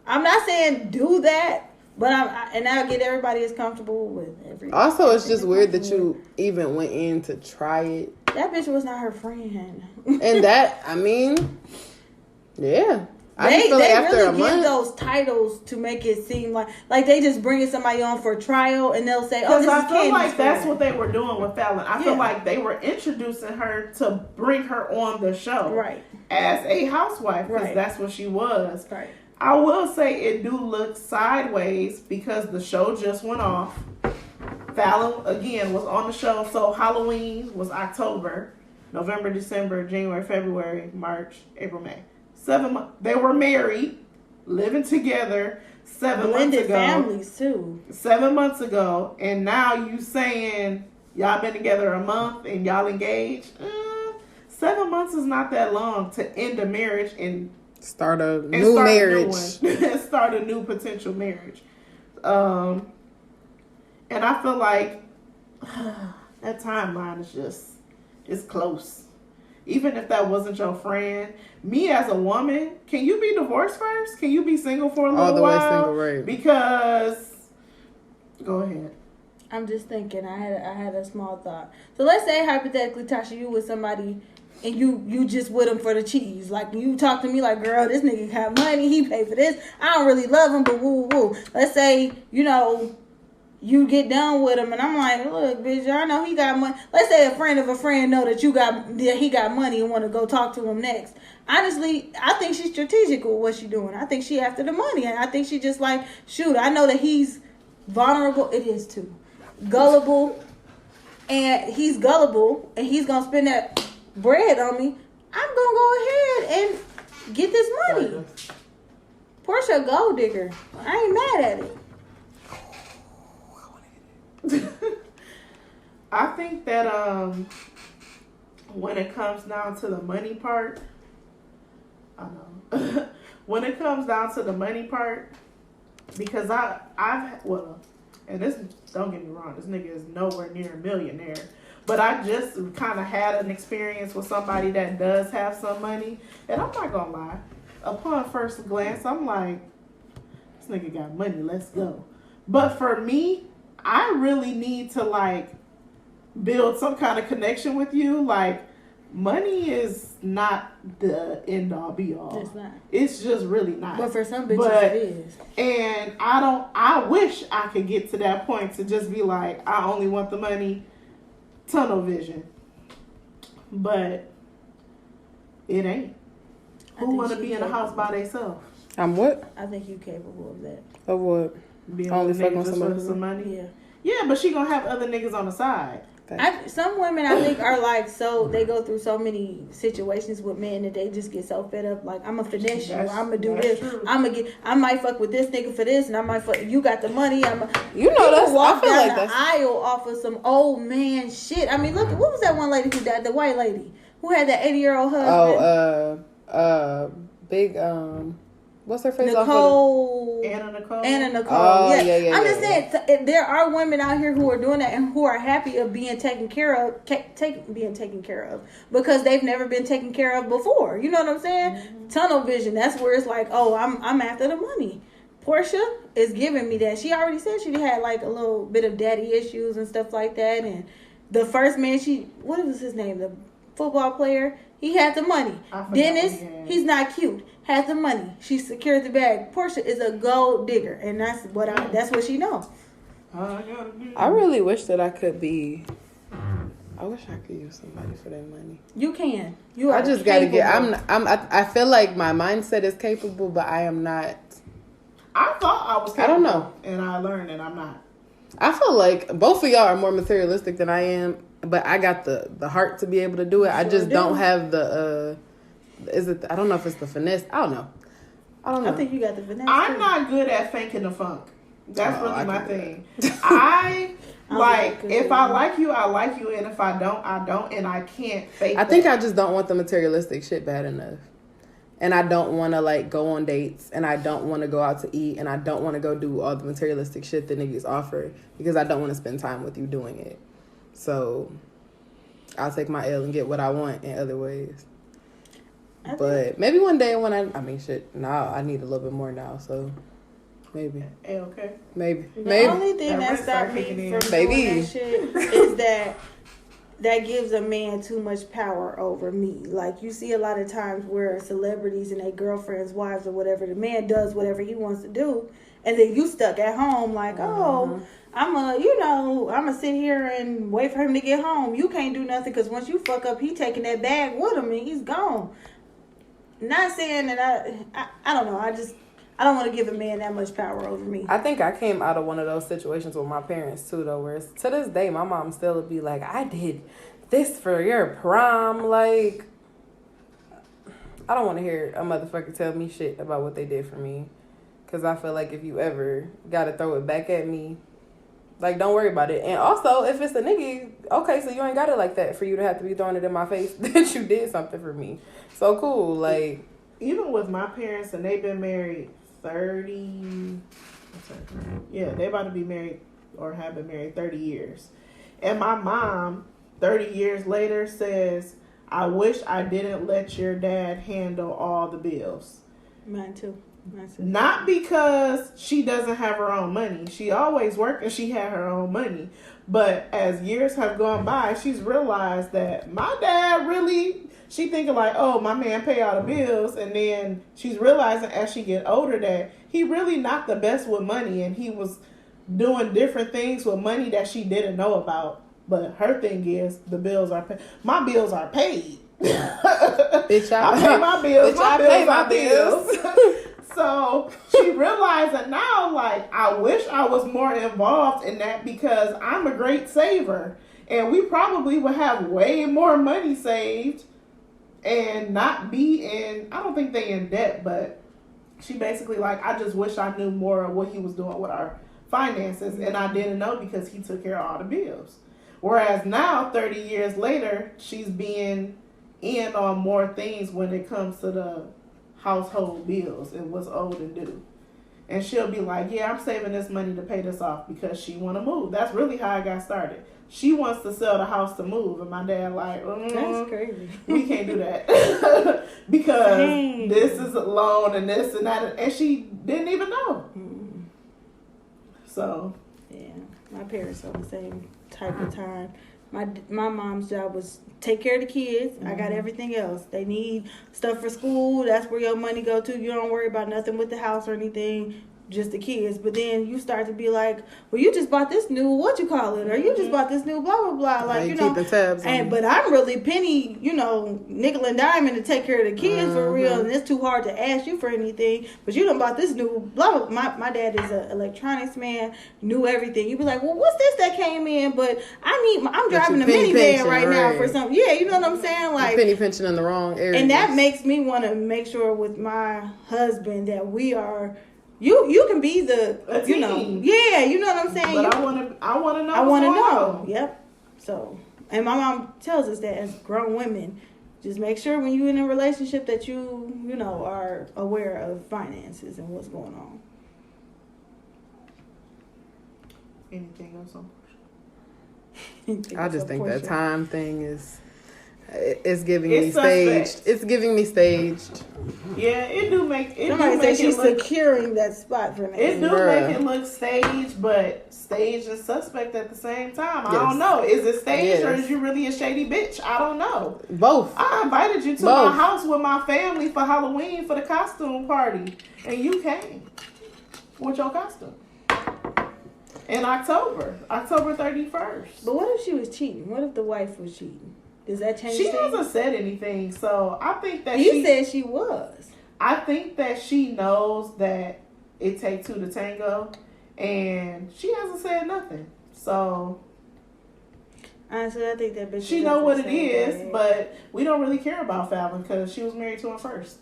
I'm not saying do that, but I'll get everybody as comfortable with everything. Also, it's just weird that you even went in to try it. That bitch was not her friend. And that, I mean, yeah. They really give those titles to make it seem like they just bringing somebody on for trial and they'll say, oh, this I is feel like friend. that's what they were doing with Fallon. I feel like they were introducing her to bring her on the show. Right. As a housewife. Because that's what she was. Right. I will say it do look sideways because the show just went off. Fallon, again, was on the show. So Halloween was October, November, December, January, February, March, April, May. 7 months. They were married, living together 7 months ago. Blended families, too. 7 months ago. And now you saying y'all been together a month and y'all engaged? 7 months is not that long to end a marriage and start a new marriage. Start a new potential marriage. And I feel like that timeline is just, it's close. Even if that wasn't your friend, me as a woman, can you be divorced first? Can you be single for a little while? All the way single, right? Because, go ahead. I'm just thinking. I had a small thought. So let's say hypothetically, Tasha, you with somebody and you just with him for the cheese. Like you talk to me like, girl, this nigga got money. He paid for this. I don't really love him, but woo woo. Let's say you get done with him, and I'm like, look, bitch, I know he got money. Let's say a friend of a friend know that he got money and want to go talk to him next. Honestly, I think she's strategic with what she's doing. I think she after the money, and I think she just like, shoot, I know that he's vulnerable. It is too gullible, and he's gullible, and he's gonna spend that bread on me. I'm gonna go ahead and get this money. Portia a gold digger. I ain't mad at it. I think that when it comes down to the money part, when it comes down to the money part, because and this, don't get me wrong, this nigga is nowhere near a millionaire, but I just kind of had an experience with somebody that does have some money, and I'm not gonna lie, upon first glance, I'm like, this nigga got money, let's go. But for me, I really need to like build some kind of connection with you. Like, money is not the end all be all. It's not. It's just really not. But for some bitches it is. And I wish I could get to that point to just be like, I only want the money, tunnel vision. But it ain't. Who want to be in a house by themselves? I'm what? I think you capable of that. Of what? Being only with fucking niggas just somebody for some money? Yeah. Yeah, but she gonna have other niggas on the side. Some women I think are like, so they go through so many situations with men that they just get so fed up. Like, I'm gonna finesse you, I'm gonna do this, true. I might fuck with this nigga for this, and I might fuck. You got the money, that's walk I feel down like the that's aisle off of some old man shit. I mean, look, what was that one lady who died? The white lady who had that 80-year-old husband. Big what's her face? Nicole. Anna Nicole. Oh, yeah. I'm just saying, there are women out here who are doing that and who are happy of being taken care of, being taken care of because they've never been taken care of before. You know what I'm saying? Mm-hmm. Tunnel vision. That's where it's like, oh, I'm after the money. Portia is giving me that. She already said she had like a little bit of daddy issues and stuff like that. And the first man, what was his name? The football player. He had the money. Dennis, he's not cute. Had the money. She secured the bag. Portia is a gold digger, and that's what she knows. I really wish that I could be. I wish I could use somebody for their money. You can. I just gotta get. I feel like my mindset is capable, but I am not. I thought I was capable. I don't know, and I learned that I'm not. I feel like both of y'all are more materialistic than I am, but I got the heart to be able to do it. I just don't have the. I don't know if it's the finesse. I don't know. I think you got the finesse. I'm not good at faking the funk. That's really my thing. I like, if I like you, I like you, and if I don't, I don't, and I can't fake. I think I just don't want the materialistic shit bad enough, and I don't want to like go on dates, and I don't want to go out to eat, and I don't want to go do all the materialistic shit that niggas offer because I don't want to spend time with you doing it. So I'll take my L and get what I want in other ways. But maybe one day when now I need a little bit more now, so maybe. Okay. Maybe. The only thing that stopped me from doing that shit is that gives a man too much power over me. Like, you see a lot of times where celebrities and their girlfriends, wives, or whatever, the man does whatever he wants to do, and then you stuck at home like, I'ma sit here and wait for him to get home. You can't do nothing because once you fuck up, he taking that bag with him and he's gone. Not saying that I don't know. I don't want to give a man that much power over me. I think I came out of one of those situations with my parents too, though, where to this day my mom still would be like, I did this for your prom. Like, I don't want to hear a motherfucker tell me shit about what they did for me, because I feel like if you ever got to throw it back at me, like, don't worry about it. And also, if it's a nigga, okay, so you ain't got it like that for you to have to be throwing it in my face that you did something for me. So cool. Like, even with my parents, and they've been married 30, yeah, they about to be married or have been married 30 years. And my mom, 30 years later, says, I wish I didn't let your dad handle all the bills. Mine too. Not because she doesn't have her own money. She always worked and she had her own money. But as years have gone by, she's realized that my dad really, she thinking like, oh, my man pay all the bills. And then she's realizing as she get older that he really not the best with money. And he was doing different things with money that she didn't know about. But her thing is, the bills are paid. My bills are paid. bitch, I pay my bills. Bitch, My I bills pay my are bills. So she realized that now, like, I wish I was more involved in that because I'm a great saver. And we probably would have way more money saved and not be in, I don't think they in debt, but she basically like, I just wish I knew more of what he was doing with our finances. And I didn't know because he took care of all the bills. Whereas now, 30 years later, she's being in on more things when it comes to the household bills and what's owed and due. And she'll be like, yeah, I'm saving this money to pay this off because she want to move. That's really how I got started. She wants to sell the house to move. And my dad like, that's crazy. We can't do that. Because this is a loan and this and that. And she didn't even know. Mm. So. Yeah, my parents are the same type of time. My mom's job was take care of the kids. I got everything else. They need stuff for school. That's where your money go to. You don't worry about nothing with the house or anything. Just the kids. But then you start to be like, well, you just bought this new or you just bought this new blah blah blah. Like, you know, tabs and but I'm really penny, you know, nickel and diamond to take care of the kids for real, and it's too hard to ask you for anything. But you done bought this new blah blah. My dad is an electronics man, knew everything. You be like, well, what's this that came in? But I'm driving a minivan right now for something. Yeah, you know what I'm saying? Like penny pinching in the wrong area. And that makes me want to make sure with my husband that we are. You can be the, you know, yeah, you know what I'm saying. But I want to know. I want to know. Yep. So, and my mom tells us that as grown women, just make sure when you're in a relationship that you know, are aware of finances and what's going on. Anything else on? I just think that time thing is. It's giving me suspect. staged. It's giving me staged. Yeah, it do make it. Somebody do said make she's it look, securing that spot for me. It do make it look staged, but staged and suspect at the same time. Yes. I don't know. Is it staged or Yes. is you really a shady bitch? I don't know. Both. I invited you to Both. my house with my family for Halloween for the costume party, and you came with your costume in October 31st. But what if she was cheating? What if the wife was cheating? Does that change She things? hasn't said anything, so I think that You said she was. I think that she knows that it takes two to tango, and she hasn't said nothing. So Honestly, I think that bitch. she know what it is, but we don't really care about Fallon because she was married to him first.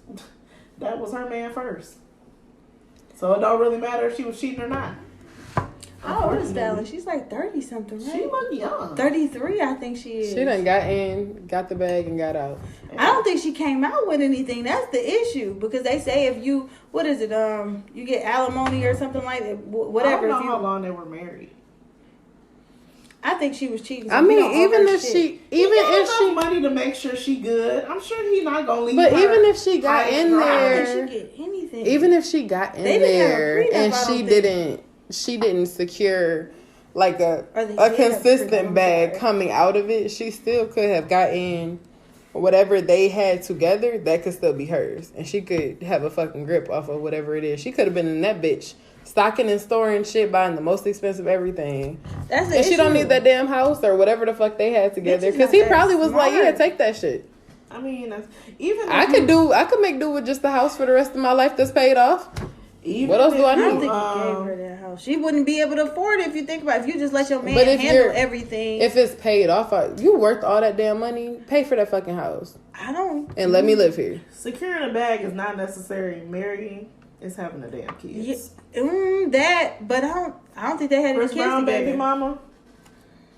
That was her man first. So it don't really matter if she was cheating or not. How old is Fallon? She's like 30 something, right? She look young. 33, I think she is. She done got in, got the bag, and got out. I don't think she came out with anything. That's the issue, because they say if you, what is it? You get alimony or something like that. Whatever. I don't if know you, how long they were married. I think she was cheating. So I we mean, don't owe even her if shit. she, He even got if enough she, money to make sure she good. I'm sure he's not gonna leave. but her even if she got high in and dry. Did there, she get anything? even if she got in They didn't have a there prenup, and I don't think. she didn't secure like Or they a did have a prenup, consistent I'm bag sorry. coming out of it, she still could have gotten whatever they had together. That could still be hers, and she could have a fucking grip off of whatever it is. She could have been in that bitch stocking and storing shit, buying the most expensive everything. That's the And she don't issue. need that damn house or whatever the fuck they had together. Bitch is Because not he that probably was like, smart. yeah, take that shit. I mean, even I could make do with just the house for the rest of my life that's paid off. Even What else if do I I don't need? think you gave her that house. She wouldn't be able to afford it if you think about it. If you just let your man But if handle you're- everything. If it's paid off, you worth all that damn money. Pay for that fucking house I don't. and let me live here. Securing a bag is not necessary. Marrying is having a damn kids. That, but I don't think they had any Chris kids Brown together. baby mama,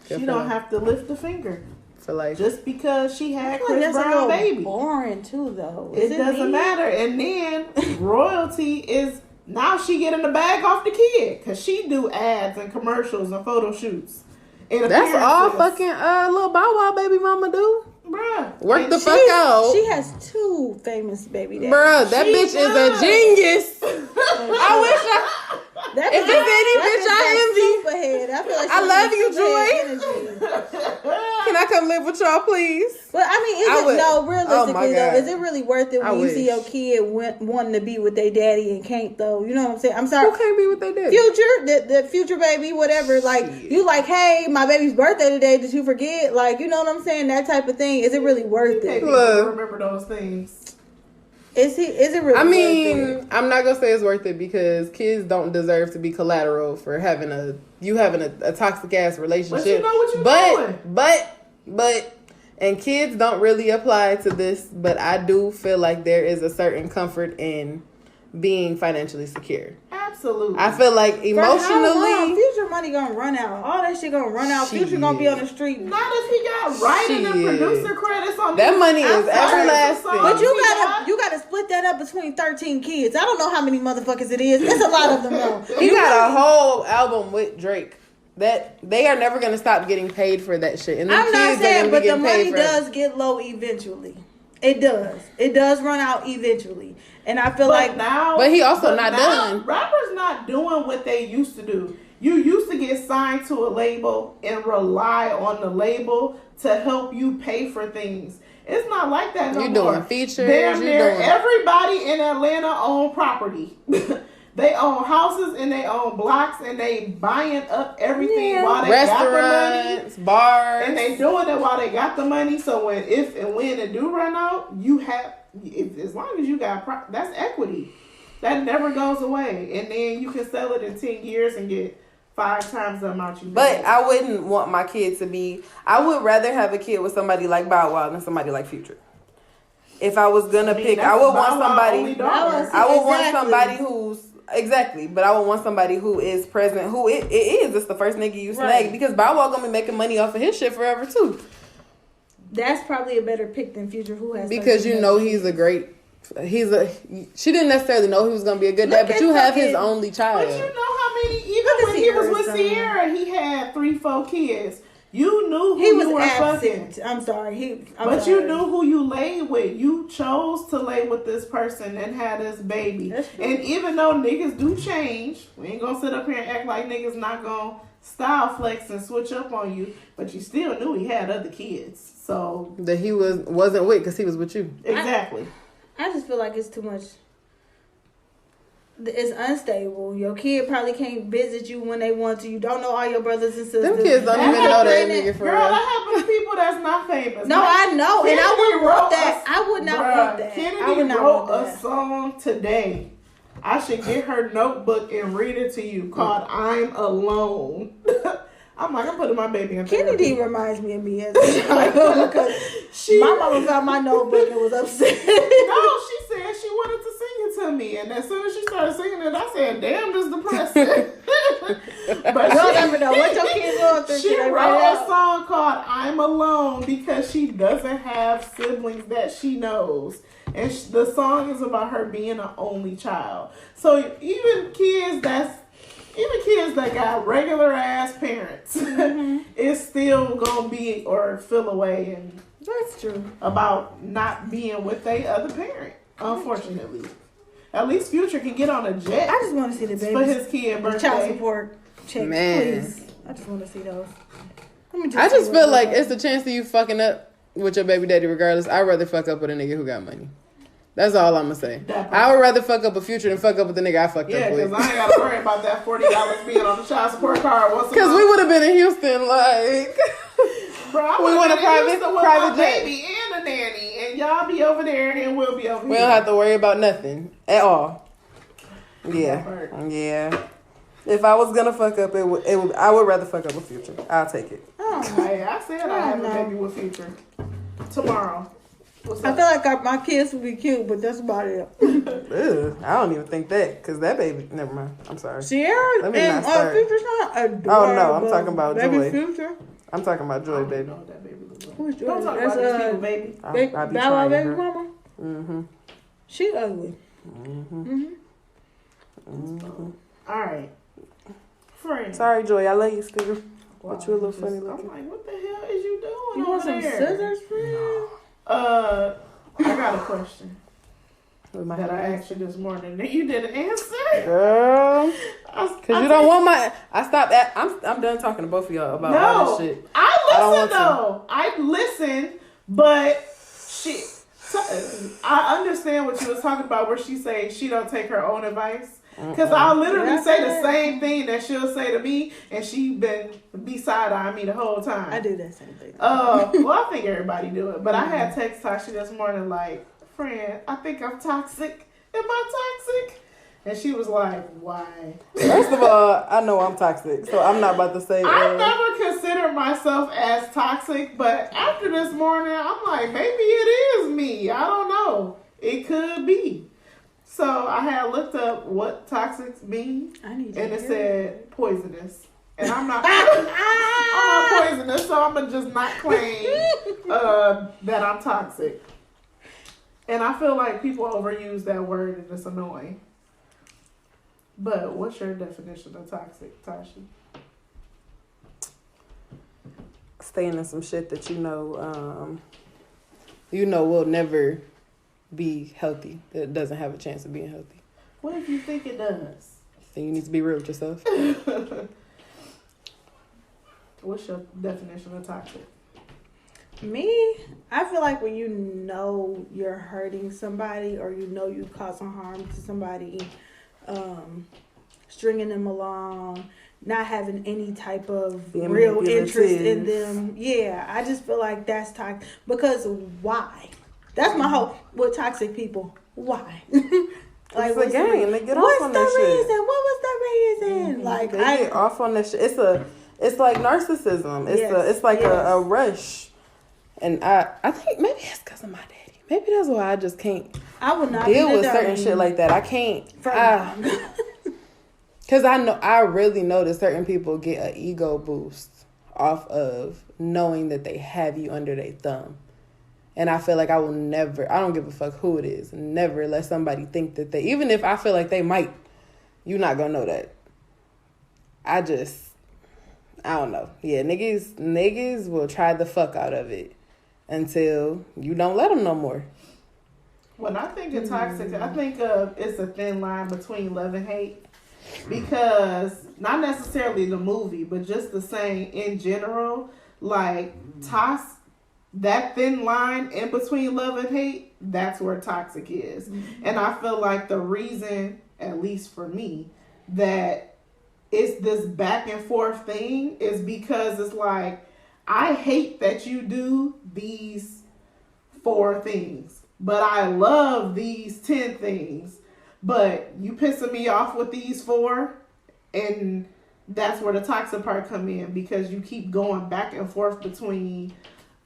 Good she for don't them. have to lift a finger For like, just because she I had feel like Chris that's a Brown little baby. boring too, though. It doesn't matter. And then royalty is now she getting the bag off the kid because she do ads and commercials and photo shoots. And that's all appearances. fucking little Bow Wow baby mama do. Bruh. Work And the she- fuck out. She has 2 famous baby daddies. Bruh, that She bitch is does. a genius. I wish I. That If it's any bitch I superhead. I feel like I she love has you, superhead Joy. energy. Can I come live with y'all, please? But I mean, I would- no, oh my realistically though, God. is it really worth it I when you see your wish. kid wanting to be with their daddy and can't though? You know what I'm saying? I'm sorry. Who can't be with they did? Future, the future baby, whatever. Like you, like, hey, my baby's birthday today. Did you forget? Like, you know what I'm saying? That type of thing. Is it really worth Hey, it? people Look. remember those things. Is it really? I worth it? mean, I'm not gonna say it's worth it because kids don't deserve to be collateral for having a toxic ass relationship. But you know what you're doing. But and kids don't really apply to this, but I do feel like there is a certain comfort in being financially secure. Absolutely. I feel like For how long? emotionally, Future money gonna run out. All that shit gonna run out. Future gonna be on the street. Not if he got writing and Shit. producer credits on that these money is outside everlasting. songs But he got. you gotta split that up between 13 kids. I don't know how many motherfuckers it is. It's a lot of them though. He got a whole album with Drake. That they are never gonna stop getting paid for that shit. And the I'm kids not are saying, gonna but be the getting paid money for does get low eventually. It does. It does run out eventually. And I feel like now, But he also not done. Rappers not doing what they used to do. You used to get signed to a label and rely on the label to help you pay for things. It's not like that no You more. doing features, Damn you near doing- everybody in Atlanta own property. They own houses and they own blocks and they buying up everything while they got the money. restaurants, bars, And they doing it while they got the money. So when if and when it do run out, you have as long as you got that's equity. That never goes away. And then you can sell it in 10 years and get 5 times the amount you But made. I wouldn't want my kid to be. I would rather have a kid with somebody like Bow Wow than somebody like Future. If I was gonna pick, I would want somebody. I would want somebody who's exactly, but I would want somebody who is present. Who it is. It's the first nigga you snag Right. because Bow Wow gonna be making money off of his shit forever too. that's probably a better pick than Future, who has Because 13 you know kids. he's a great. She didn't necessarily know he was gonna be a good dad, Look but at you have his fucking- only child. But you know how many, even Look at when he was Sierra's with son. Sierra, he had 3-4 kids. You knew who He was you were absent. fucking. I'm sorry. But you knew who you laid with. You chose to lay with this person and had this baby. That's true. And even though niggas do change, we ain't gonna sit up here and act like niggas not gonna style flex and switch up on you. But you still knew he had other kids. So That he wasn't with because he was with you. exactly. I just feel like it's too much. It's unstable. Your kid probably can't visit you when they want to. You don't know all your brothers and sisters. Them kids don't That even know that happened- nigga for Girl, real. that happened to people that's not famous. No, I know, and I Kennedy wouldn't want wrote that. a- I would not Bruh, want that. Kennedy I would not wrote want a that. song today. I should get her notebook and read it to you called "I'm Alone." I'm like, I'm putting my baby in therapy. Kennedy reminds me of me as a child because my mama found my notebook and was upset. No, she said she wanted to sing it to me, and as soon as she started singing it, I said, "Damn, this depressing." But Y'all never know what your kids going through. she till they wrote write it a out. song called "I'm Alone" because she doesn't have siblings that she knows, and the song is about her being an only child. So even kids that got regular ass parents, it's still gonna be or feel away and That's true. about not being with their other parent. Unfortunately, at least Future can get on a jet I just want to see the for baby. his kid Child birthday. support checks, Man. please. I just want to see those. Let me I see just what feel it like looks it's a chance of you fucking up with your baby daddy regardless. I'd rather fuck up with a nigga who got money. That's all I'm gonna say. I would rather fuck up a Future than fuck up with the nigga I fucked Yeah, up because with. I ain't gotta worry about that $40 being on the child support card once a Because month. we would have been in Houston, like. Bro, I we would've want a been in private- Houston with private my jet. baby and a nanny, and y'all be over there, and then we'll be over We here. don't have to worry about nothing at all. Yeah. If I was gonna fuck up, I would rather fuck up with Future. I'll take it. Hey, I said I have a baby with Future tomorrow. I feel like my kids would be cute, but that's about it. Ew, I don't even think that, because that baby, never mind. I'm sorry. Sierra Let me and not start. Future's not adorable. Oh, no, I'm talking about baby Joy. Future. I'm talking about Joy, baby. That baby looks like. Who's Joy? Don't talk about these people, baby. I be Bow Wow trying baby her. mama? Mm-hmm. She ugly. All right. Friend. Sorry, Joy, I love you still. Wow, But you a little funny I'm looking. like, what the hell is you doing You want over some there? scissors, friend? I got a question With my that I hand. asked you this morning that you didn't answer. Girl. Because you don't want my... I stopped at... I'm done talking to both of y'all about all this shit. I don't listen want though. I listen, but shit. I understand what you was talking about where she say she don't take her own advice. Because I'll literally say the same thing that she'll say to me, and she been beside me the whole time. I do that same thing. Well, I think everybody do it. But I had text Tasha this morning like, friend, I think I'm toxic. Am I toxic? And she was like, why? First of all, I know I'm toxic, so I'm not about to say... I never considered myself as toxic, but after this morning, I'm like, maybe it is me. I don't know. It could be. So I had looked up what toxic mean, and it said poisonous. And I'm not poisonous, so I'm gonna just not claim that I'm toxic. And I feel like people overuse that word, and it's annoying. But what's your definition of toxic, Tasha? Staying in some shit that you know will never be healthy. That doesn't have a chance of being healthy. What if you think it does? Then you need to be real with yourself. What's your definition of toxic? Me, I feel like when you know you're hurting somebody or you know you're causing harm to somebody, stringing them along, not having any type of Being real interest in manipulative. them. Yeah, I just feel like that's toxic. Because why? That's my whole with toxic people. Why? It's a game. They get off what's on the that shit. reason? What was the reason? Like They get off on that shit. It's like narcissism. It's like a rush. And I think maybe it's because of my daddy. Maybe that's why I just can't I would not deal be the with certain dummy. shit like that. I can't. Because I really know that certain people get an ego boost off of knowing that they have you under their thumb. And I feel like I will never, I don't give a fuck who it is, never let somebody think that they, even if I feel like they might, you're not going to know that. I don't know. Yeah, niggas will try the fuck out of it until you don't let them no more. When I think of toxic, I think of it's a thin line between love and hate. Because, not necessarily the movie, but just the saying in general, like, that thin line in between love and hate, that's where toxic is. And I feel like the reason, at least for me, that it's this back and forth thing is because it's like, I hate that you do these 4 things, but I love these 10 things. But you pissing me off with these 4, and that's where the toxic part come in, because you keep going back and forth between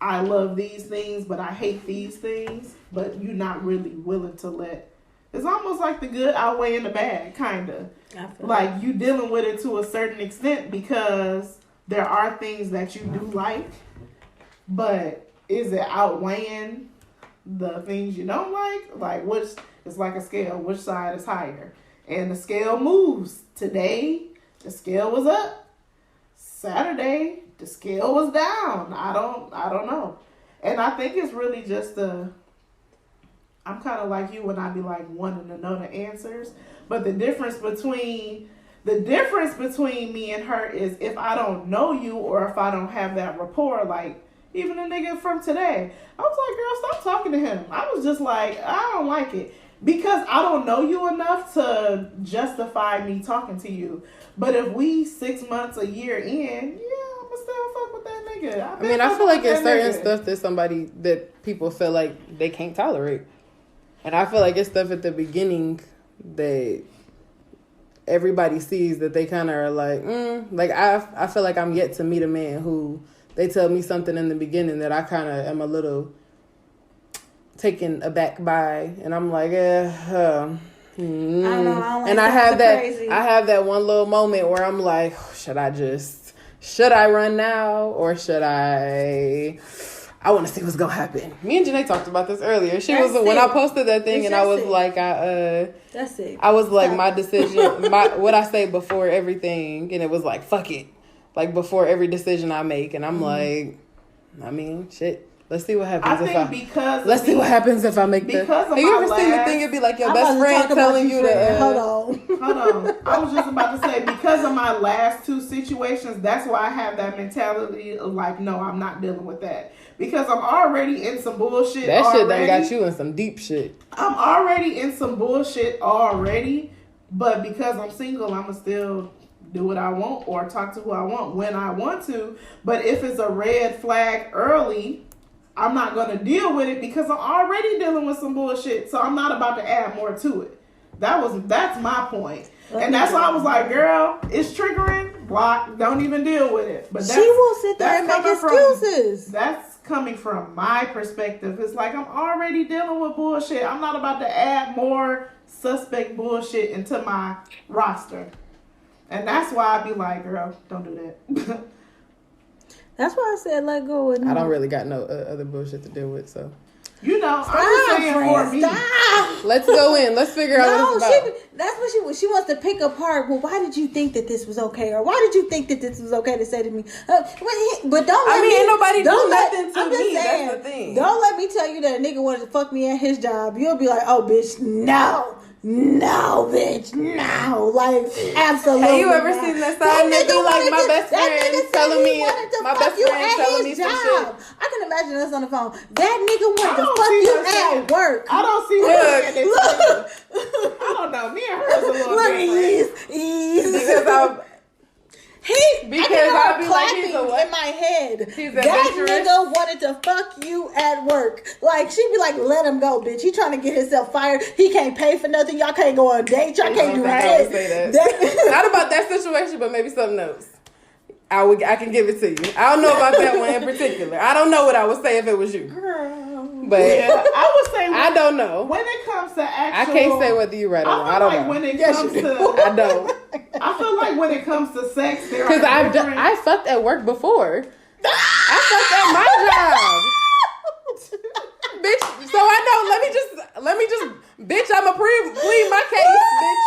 I love these things, but I hate these things, but you're not really willing to let. It's almost like the good outweighing the bad, kind of. Like you dealing with it to a certain extent because there are things that you do like, but is it outweighing the things you don't like? Like which, it's like a scale, which side is higher? And the scale moves. Today, the scale was up. Saturday, the scale was down. I don't know. And I think it's really just I'm kind of like you when I be like wanting to know the answers. But the difference between me and her is if I don't know you or if I don't have that rapport, like even a nigga from today, I was like, girl, stop talking to him. I was just like, I don't like it. Because I don't know you enough to justify me talking to you. But if we 6 months, a year in, yeah, I'ma still fuck with that nigga. I feel like it's certain stuff that people feel like they can't tolerate. And I feel like it's stuff at the beginning that everybody sees that they kind of are like, like I feel like I'm yet to meet a man who they tell me something in the beginning that I kind of am a little taken aback by, and I'm like, I don't know. I don't like and crazy. I have that one little moment where I'm like, should I run now or should I want to see what's gonna happen. Me and Janae talked about this earlier. When I posted that thing, and I was like, that's it. I was like, my decision, what I say before everything, and it was like, fuck it, like before every decision I make, and I'm like, I mean, shit. Let's see what happens let's see what happens if I make the. Have you ever seen the thing? It'd be like your best friend telling you to. Hold on. I was just about to say, because of my last two situations, that's why I have that mentality of like, no, I'm not dealing with that. Because I'm already in some bullshit. That shit done got you in some deep shit. I'm already in some bullshit already, but because I'm single, I'ma still do what I want or talk to who I want when I want to. But if it's a red flag early, I'm not going to deal with it because I'm already dealing with some bullshit. So I'm not about to add more to it. That's my point. And that's why I was like, girl, it's triggering. Block. Don't even deal with it. But she will sit there and make excuses. That's coming from my perspective. It's like I'm already dealing with bullshit. I'm not about to add more suspect bullshit into my roster. And that's why I be like, girl, don't do that. That's why I said let go. I don't really got no other bullshit to deal with, so. I'm just saying for me. Stop. Let's go in. Let's figure out what it's about. That's what she wants to pick apart. Well, why did you think that this was okay? Or why did you think that this was okay to say to me? But don't let me. Ain't nobody do I'm nothing to just me. saying, that's the thing. Don't let me tell you that a nigga wanted to fuck me at his job. You'll be like, oh, bitch, no. No, bitch, no. Like, absolutely. Have you ever not. seen that side nigga like my best friend telling me my best friend telling me some shit? I can imagine us on the phone. That nigga wanted to fuck you at work. I don't see her. Look. I don't know. Me and her is a little different. Ease. Because I'll be like, he's in my head. He's that nigga wanted to fuck you at work. Like, she'd be like, let him go, bitch. He trying to get himself fired. He can't pay for nothing. Y'all can't go on dates. Y'all can't do that. Not about that situation, but maybe something else. I can give it to you. I don't know about that one in particular. I don't know what I would say if it was you. Girl. But yeah, I would say I don't know. When it comes to actual, I can't say whether you're right or wrong. I don't know. When it comes to, I don't. I feel like when it comes to sex, because I fucked at work before. I fucked at my job, bitch. So I know. Let me just, bitch. I'ma plead my case, bitch.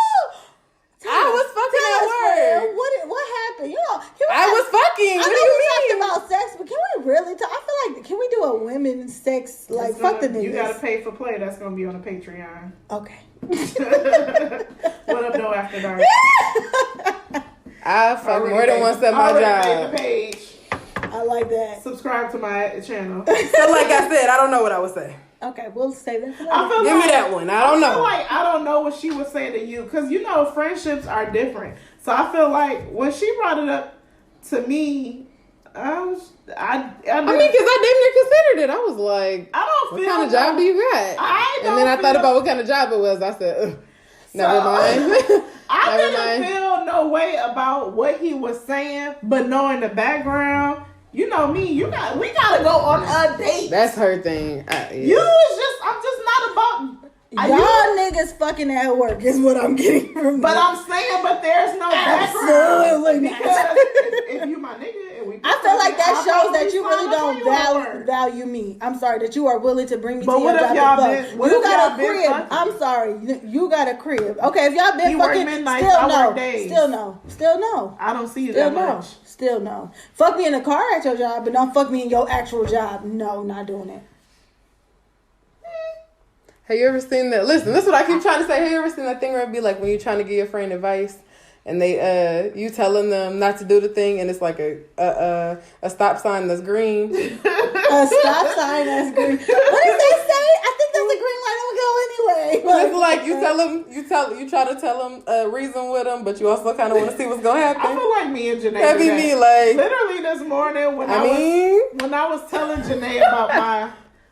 I was fucking at work. What happened? You know, I was fucking. What do you mean? We talked about sex, but can we really talk? I feel like, can we do a women's sex? Like, fuck the niggas. You gotta pay for play. That's gonna be on the Patreon. Okay. What up, though, after dark? I fucked more than once at my job. The page. I like that. Subscribe to my channel. So, like I said, I don't know what I would say. Okay, we'll say that for later. Give me that one. I don't know. I feel like I don't know what she would say to you because you know friendships are different. So I feel like when she brought it up to me, I mean, because I damn near considered it. I was like, I don't feel what kind of job do you got? And then I thought about what kind of job it was. I said, never mind. I didn't feel no way about what he was saying, but knowing the background. You know me, we gotta go on a date. That's her thing. Yeah. I'm just not about y'all niggas fucking at work is what I'm getting from But I'm saying, but there's no background. Absolutely Because if you my nigga and we I feel like that shows that you really don't value me. I'm sorry, that you are willing to bring me to your job. You got a crib. I'm sorry. You got a crib. Okay, if y'all been fucking, still no. I don't see you that much. Still no. Fuck me in a car at your job, but don't fuck me in your actual job. No, not doing it. Have you ever seen that? Listen, this is what I keep trying to say. Have you ever seen that thing where it'd be like when you're trying to give your friend advice and they you telling them not to do the thing and it's like a stop sign that's green. A stop sign that's green. What did they say? I think that's a green light. Don't go anyway. It's like you try to tell them reason with them, but you also kind of want to see what's gonna happen. I feel like me and Janae. That be me, like literally this morning when I was telling Janae about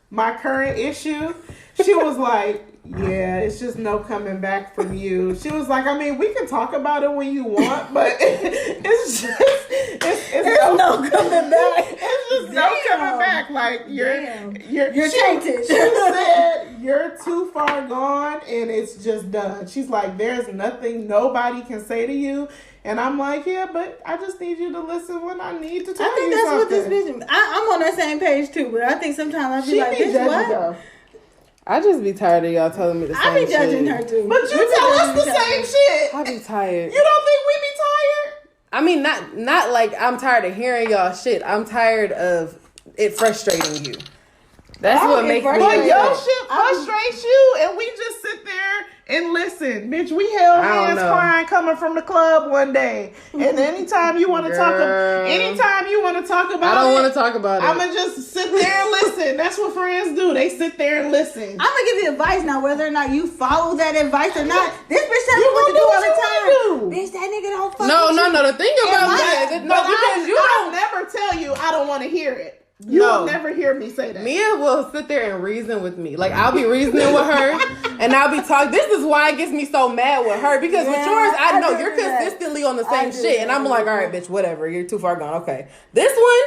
my current issue. She was like, yeah, it's just no coming back from you. She was like, I mean, we can talk about it when you want, but it's just, it's no coming back. It's just no coming back. Like, you're tainted. She said, you're too far gone, and it's just done. She's like, there's nothing nobody can say to you. And I'm like, yeah, but I just need you to listen when I need to tell you something. I think that's what this bitch. I'm on that same page too, but I think sometimes I be like, bitch, what? Though. I just be tired of y'all telling me the same shit. I be judging her too. But you tell us the same shit. I be tired. You don't think we be tired? I mean, not like I'm tired of hearing y'all shit. I'm tired of it frustrating you. That's what makes me. But your shit frustrates you, and we just sit there and listen. Bitch, we held hands crying coming from the club one day. And anytime you want to talk about I don't want to talk about it. I'ma just sit there and listen. That's what friends do. They sit there and listen. I'm gonna give you advice now, whether or not you follow that advice or not. This bitch tells me what to do all the time. Bitch, that nigga don't fuck with you. No. The thing about that, because I'll never tell you I don't want to hear it. You'll never hear me say that. Mia will sit there and reason with me. Like, I'll be reasoning with her, and I'll be talking. This is why it gets me so mad with her, because with yours, I know you're consistently on the same shit, and I'm like, all right, bitch, whatever. You're too far gone. Okay. This one,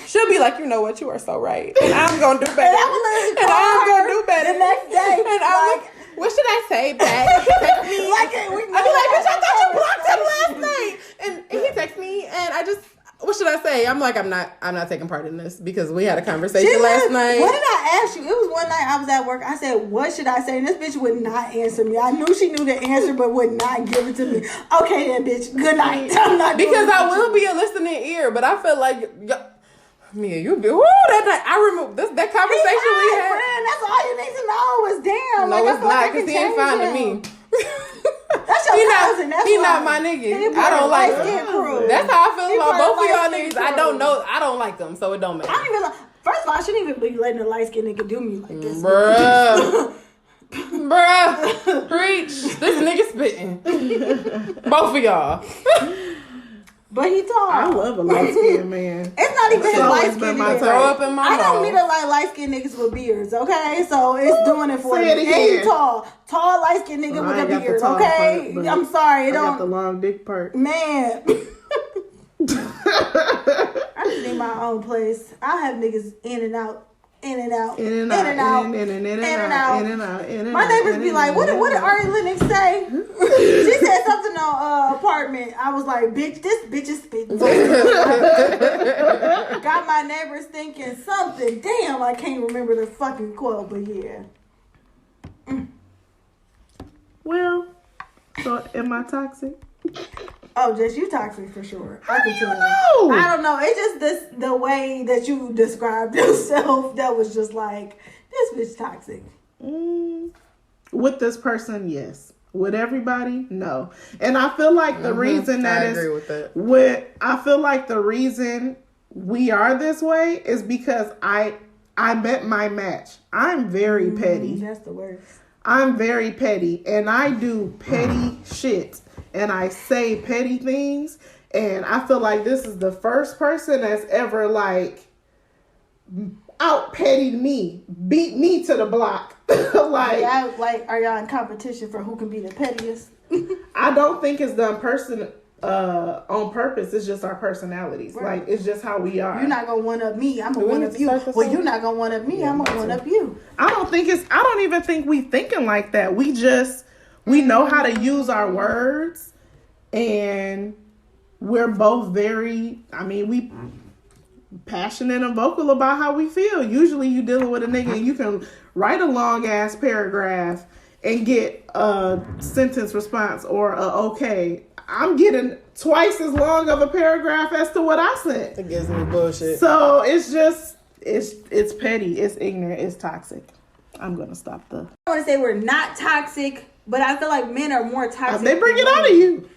she'll be like, you know what? You are so right. And I'm going to do better. And I'm going to do better. The next day. And I'm like, what should I say back? He text me. I'll be like, bitch, I thought you blocked him last night. And he texts me, and I just... What should I say? I'm like, I'm not taking part in this because we had a conversation last night. What did I ask you? It was one night I was at work. I said, what should I say? And this bitch would not answer me. I knew she knew the answer, but would not give it to me. Okay then, bitch. Good night. I'm not because I will be a listening ear, but I feel like Mia, you be that night. I remember that conversation we had. Friend, that's all you need to know is damn. No, it's not because he ain't fine to me. That's your cousin. He not my nigga. I don't like him. That's how I feel about both of y'all niggas. I don't know. I don't like them, so it don't matter. I don't even like. First of all, I shouldn't even be letting a light skinned nigga do me like this. Bruh, preach. This nigga spitting. Both of y'all. But he tall. I love a light skinned man. It's not even light skinned niggas. Throw up in my I don't mouth. need a light skinned niggas with beards, okay? So it's doing it for me. And he tall light skinned nigga with a beard, okay? Part, I'm sorry, I got the long dick part. Man. I just need my own place. I'll have niggas in and out. My neighbors be like, what did Ari Lennox say? She said something on apartment. I was like, bitch, this bitch is spitting. Got my neighbors thinking something. Damn, I can't remember the fucking quote, but yeah. Well, so am I toxic? Oh, just you toxic for sure. How do you know? I don't know. It's just the way that you described yourself that was just like, this bitch toxic. With this person, yes. With everybody, no. And I feel like the reason I agree with that. I feel like the reason we are this way is because I met my match. I'm very petty. That's the worst. I'm very petty, and I do petty shit. And I say petty things, and I feel like this is the first person that's ever like out pettied me, beat me to the block. Are y'all in competition for who can be the pettiest? I don't think it's done on purpose. It's just our personalities. Right. Like, it's just how we are. You're not gonna one up me. I'm gonna one up you. Well, you're not gonna one up me. I'm gonna one up you. I don't even think we thinking like that. We know how to use our words, and we're both we passionate and vocal about how we feel. Usually you dealing with a nigga and you can write a long ass paragraph and get a sentence response or a okay. I'm getting twice as long of a paragraph as to what I sent. It gives me bullshit. So it's just, it's petty, it's ignorant, it's toxic. I'm going to stop I want to say we're not toxic, but I feel like men are more toxic. They bring it out of you.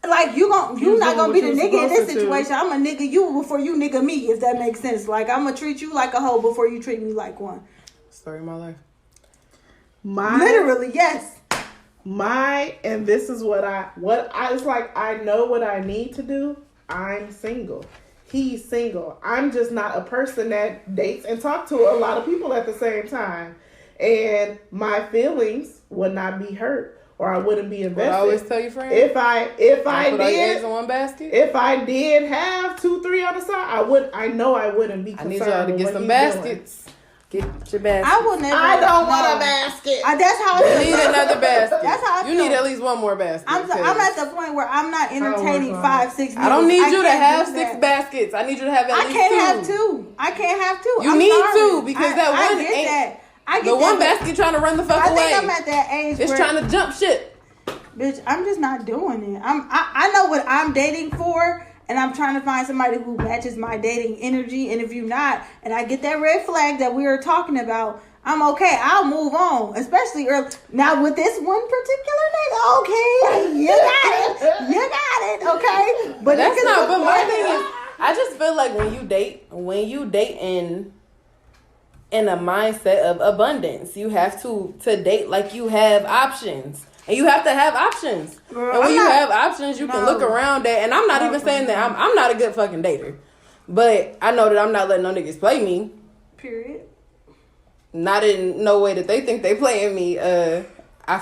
You're not gonna be the nigga in this situation. I'm a nigga you before you nigga me, if that makes sense. Like, I'm gonna treat you like a hoe before you treat me like one. Story of my life. Literally, yes. And this is it's like, I know what I need to do. I'm single. He's single. I'm just not a person that dates and talks to a lot of people at the same time. and my feelings would not be hurt. Or I wouldn't be invested. I always tell your friends. If I put all your eggs did in one basket. If I did have 2, 3 on the side, I know I wouldn't be concerned. I need y'all to get some baskets. Get your basket. I will never. I don't want a basket. That's how I You need another basket. That's how I You feel. need at least one more basket. I'm at the point where I'm not entertaining 5, 6 I don't need you to have do 6 that. baskets. I need you to have at least 2. I can't have 2. You I'm need sorry. 2 because that one I get ain't. that. I get The that, one basket trying to run the fuck away. I think I'm at that age it's where trying to jump shit. Bitch, I'm just not doing it. I know what I'm dating for, and I'm trying to find somebody who matches my dating energy. And if you're not, and I get that red flag that we were talking about, I'm okay. I'll move on, especially early. Now with this one particular nigga, okay, you got it, okay. But that's not. But my thing is, I just feel like when you date in a mindset of abundance, you have to date like you have options. And you have to have options. Girl, and when you have options, you can look around that. And I'm not even saying that I'm not a good fucking dater. But I know that I'm not letting no niggas play me. Period. Not in no way that they think they playing me. I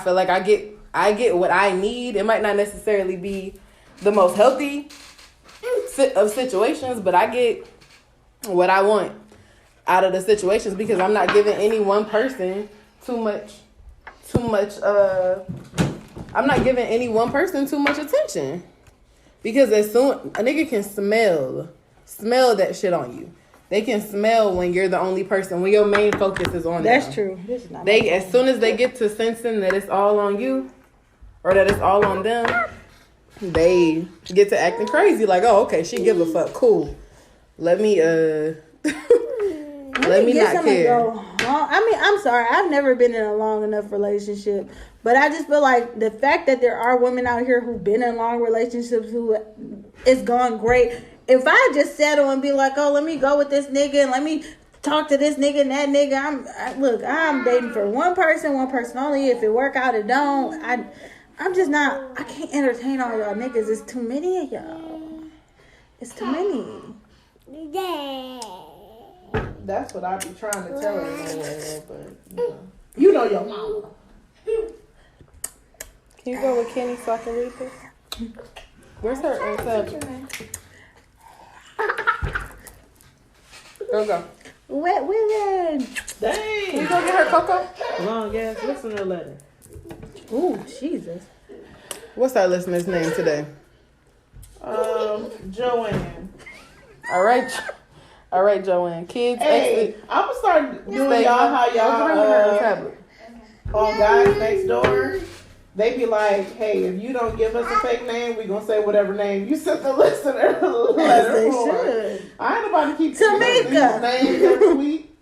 feel like I get what I need. It might not necessarily be the most healthy of situations, but I get what I want out of the situations because I'm not giving any one person too much I'm not giving any one person too much attention. Because as soon a nigga can smell that shit on you. They can smell when you're the only person, when your main focus is on them. That's true. As soon as they get to sensing that it's all on you or that it's all on them, they get to acting crazy. Like, oh, okay, she give a fuck. Cool. Let me let me not care. I mean, I'm sorry. I've never been in a long enough relationship. But I just feel like the fact that there are women out here who've been in long relationships who it's gone great. If I just settle and be like, oh, let me go with this nigga and let me talk to this nigga and that nigga. I'm dating for one person only. If it work out, it don't. I'm just not. I can't entertain all y'all niggas. It's too many of y'all. It's too many. That's what I be trying to tell her, but you know your mama. Can you go with Kenny so I can read this? Where's her tablet? Go. Wet women. Dang. Can you go get her cocoa? Long ass listener letter. Ooh, Jesus. What's our listener's name today? Joanne. All right, Joanne. Kids, hey, I'm gonna start doing y'all how y'all on Guys Next Door. They be like, hey, if you don't give us a fake name, we gonna say whatever name you sent the listener letter They for. should. I ain't about to keep Tamika. these names every week.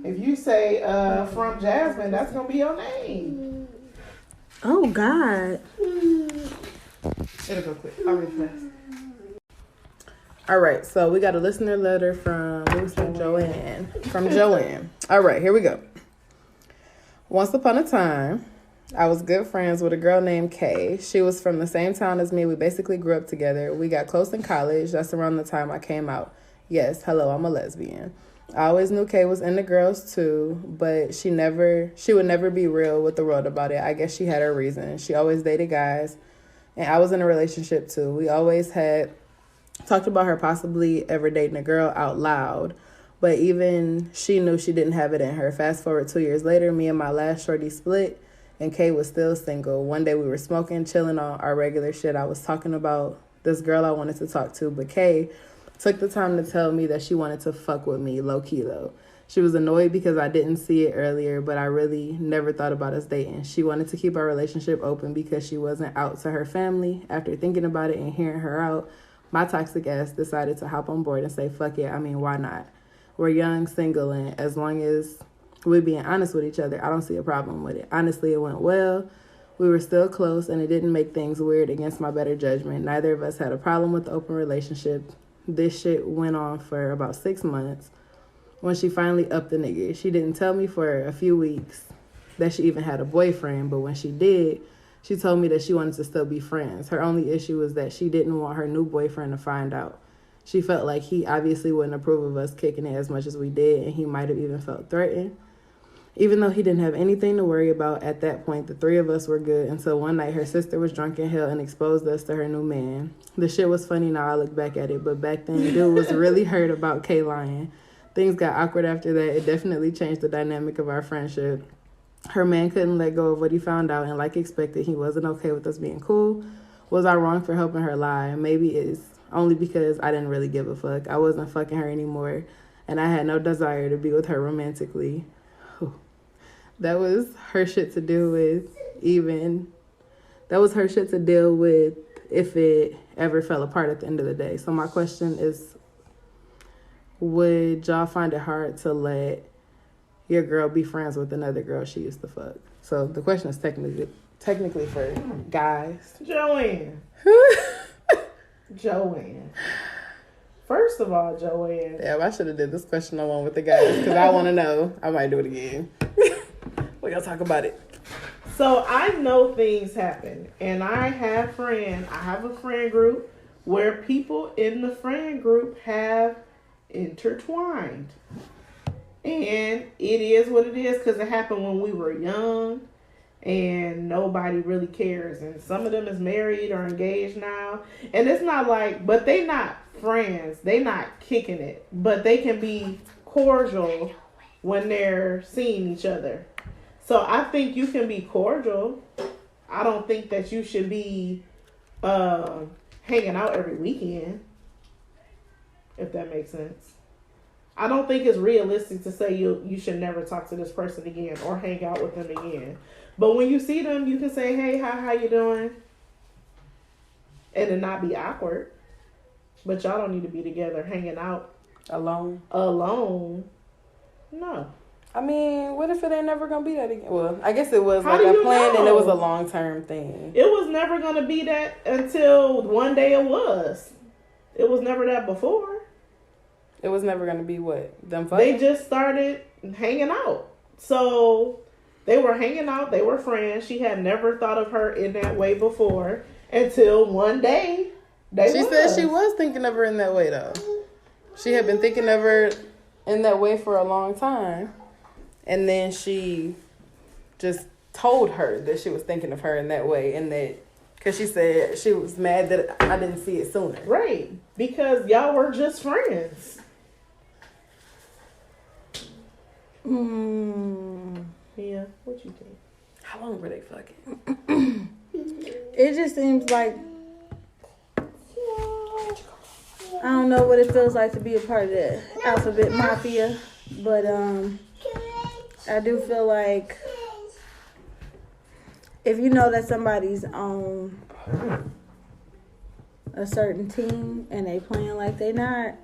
If you say from Jasmine, that's gonna be your name. Oh God. It'll go quick. I'll read fast. All right, so we got a listener letter from Joanne. From Joanne. All right, here we go. Once upon a time, I was good friends with a girl named Kay. She was from the same town as me. We basically grew up together. We got close in college. That's around the time I came out. Yes, hello, I'm a lesbian. I always knew Kay was into girls too, but she would never be real with the world about it. I guess she had her reasons. She always dated guys, and I was in a relationship too. We always had talked about her possibly ever dating a girl out loud, but even she knew she didn't have it in her. Fast forward 2 years later, me and my last shorty split, and Kay was still single. One day we were smoking, chilling on our regular shit. I was talking about this girl I wanted to talk to, but Kay took the time to tell me that she wanted to fuck with me, low-key though. She was annoyed because I didn't see it earlier, but I really never thought about us dating. She wanted to keep our relationship open because she wasn't out to her family. After thinking about it and hearing her out, my toxic ass decided to hop on board and say, fuck it. I mean, why not? We're young, single, and as long as we're being honest with each other, I don't see a problem with it. Honestly, it went well. We were still close, and it didn't make things weird against my better judgment. Neither of us had a problem with the open relationship. This shit went on for about 6 months when she finally upped the nigga. She didn't tell me for a few weeks that she even had a boyfriend, but when she did, she told me that she wanted to still be friends. Her only issue was that she didn't want her new boyfriend to find out. She felt like he obviously wouldn't approve of us kicking it as much as we did, and he might have even felt threatened. Even though he didn't have anything to worry about at that point, the three of us were good until one night her sister was drunk in hell and exposed us to her new man. The shit was funny now I look back at it, but back then, dude was really hurt about Kay lying. Things got awkward after that. It definitely changed the dynamic of our friendship. Her man couldn't let go of what he found out, and like expected, he wasn't okay with us being cool. Was I wrong for helping her lie? Maybe it's only because I didn't really give a fuck. I wasn't fucking her anymore, and I had no desire to be with her romantically. That was her shit to deal with, if it ever fell apart at the end of the day. So my question is, would y'all find it hard to let your girl be friends with another girl she used to fuck? So the question is technically for guys. Joanne. Joanne. First of all, Joanne. Yeah, I should have did this question along with the guys because I want to know. I might do it again. We're going to talk about it. So I know things happen, and I have a friend group where people in the friend group have intertwined. And it is what it is because it happened when we were young and nobody really cares. And some of them is married or engaged now. And it's not like, but they not friends. They not kicking it. But they can be cordial when they're seeing each other. So I think you can be cordial. I don't think that you should be hanging out every weekend, if that makes sense. I don't think it's realistic to say you should never talk to this person again or hang out with them again. But when you see them, you can say, hey, how you doing? And it not be awkward. But y'all don't need to be together hanging out. Alone? No. I mean, what if it ain't never gonna be that again? Well, I guess it was How like do a you plan know? and it was a long-term thing. It was never going to be that until one day it was. It was never that before. It was never gonna be what? Them fucking? They just started hanging out. So they were hanging out. They were friends. She had never thought of her in that way before until one day She said she was thinking of her in that way, though. She had been thinking of her in that way for a long time. And then she just told her that she was thinking of her in that way. And that, because she said she was mad that I didn't see it sooner. Right. Because y'all were just friends. Yeah. What you think? How long were they fucking? It just seems like, I don't know what it feels like to be a part of the alphabet mafia, but I do feel like if you know that somebody's on a certain team and they playing like they not,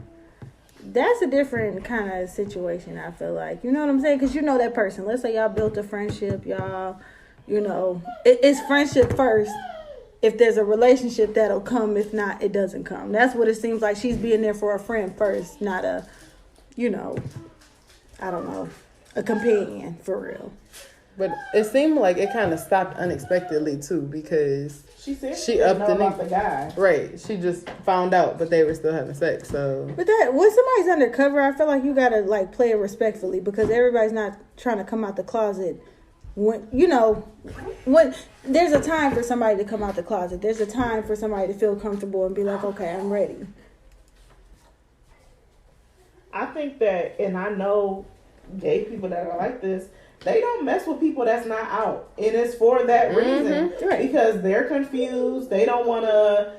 that's a different kind of situation, I feel like. You know what I'm saying? Because you know that person. Let's say y'all built a friendship, y'all, you know, it's friendship first. If there's a relationship, that'll come. If not, it doesn't come. That's what it seems like. She's being there for a friend first, not a, you know, I don't know, a companion for real. But it seemed like it kind of stopped unexpectedly, too, because She said she upped know about the guy. Right. She just found out, but they were still having sex, so. But that when somebody's undercover, I feel like you gotta like play it respectfully because everybody's not trying to come out the closet. When when there's a time for somebody to come out the closet, there's a time for somebody to feel comfortable and be like, okay, I'm ready. I think that, and I know gay people that are like this, they don't mess with people that's not out. And it's for that reason. Right. Because they're confused. They don't want to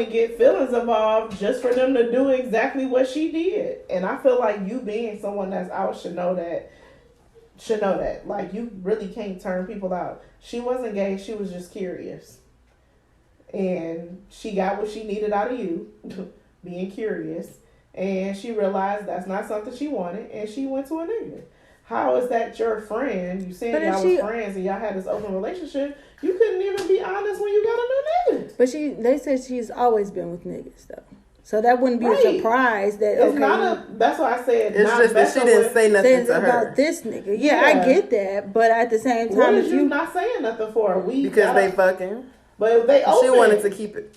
get feelings involved just for them to do exactly what she did. And I feel like you being someone that's out should know that. Like, you really can't turn people out. She wasn't gay. She was just curious. And she got what she needed out of you, being curious. And she realized that's not something she wanted. And she went to a nigga. How is that your friend? You said y'all was friends and y'all had this open relationship. You couldn't even be honest when you got a new nigga. But they said she's always been with niggas though. So that wouldn't be a surprise that it's that's why I said it's just that she didn't say nothing to her about this nigga. Yeah, I get that, but at the same time, what is you not saying nothing for? Because they fucking. But they open. She wanted to keep it.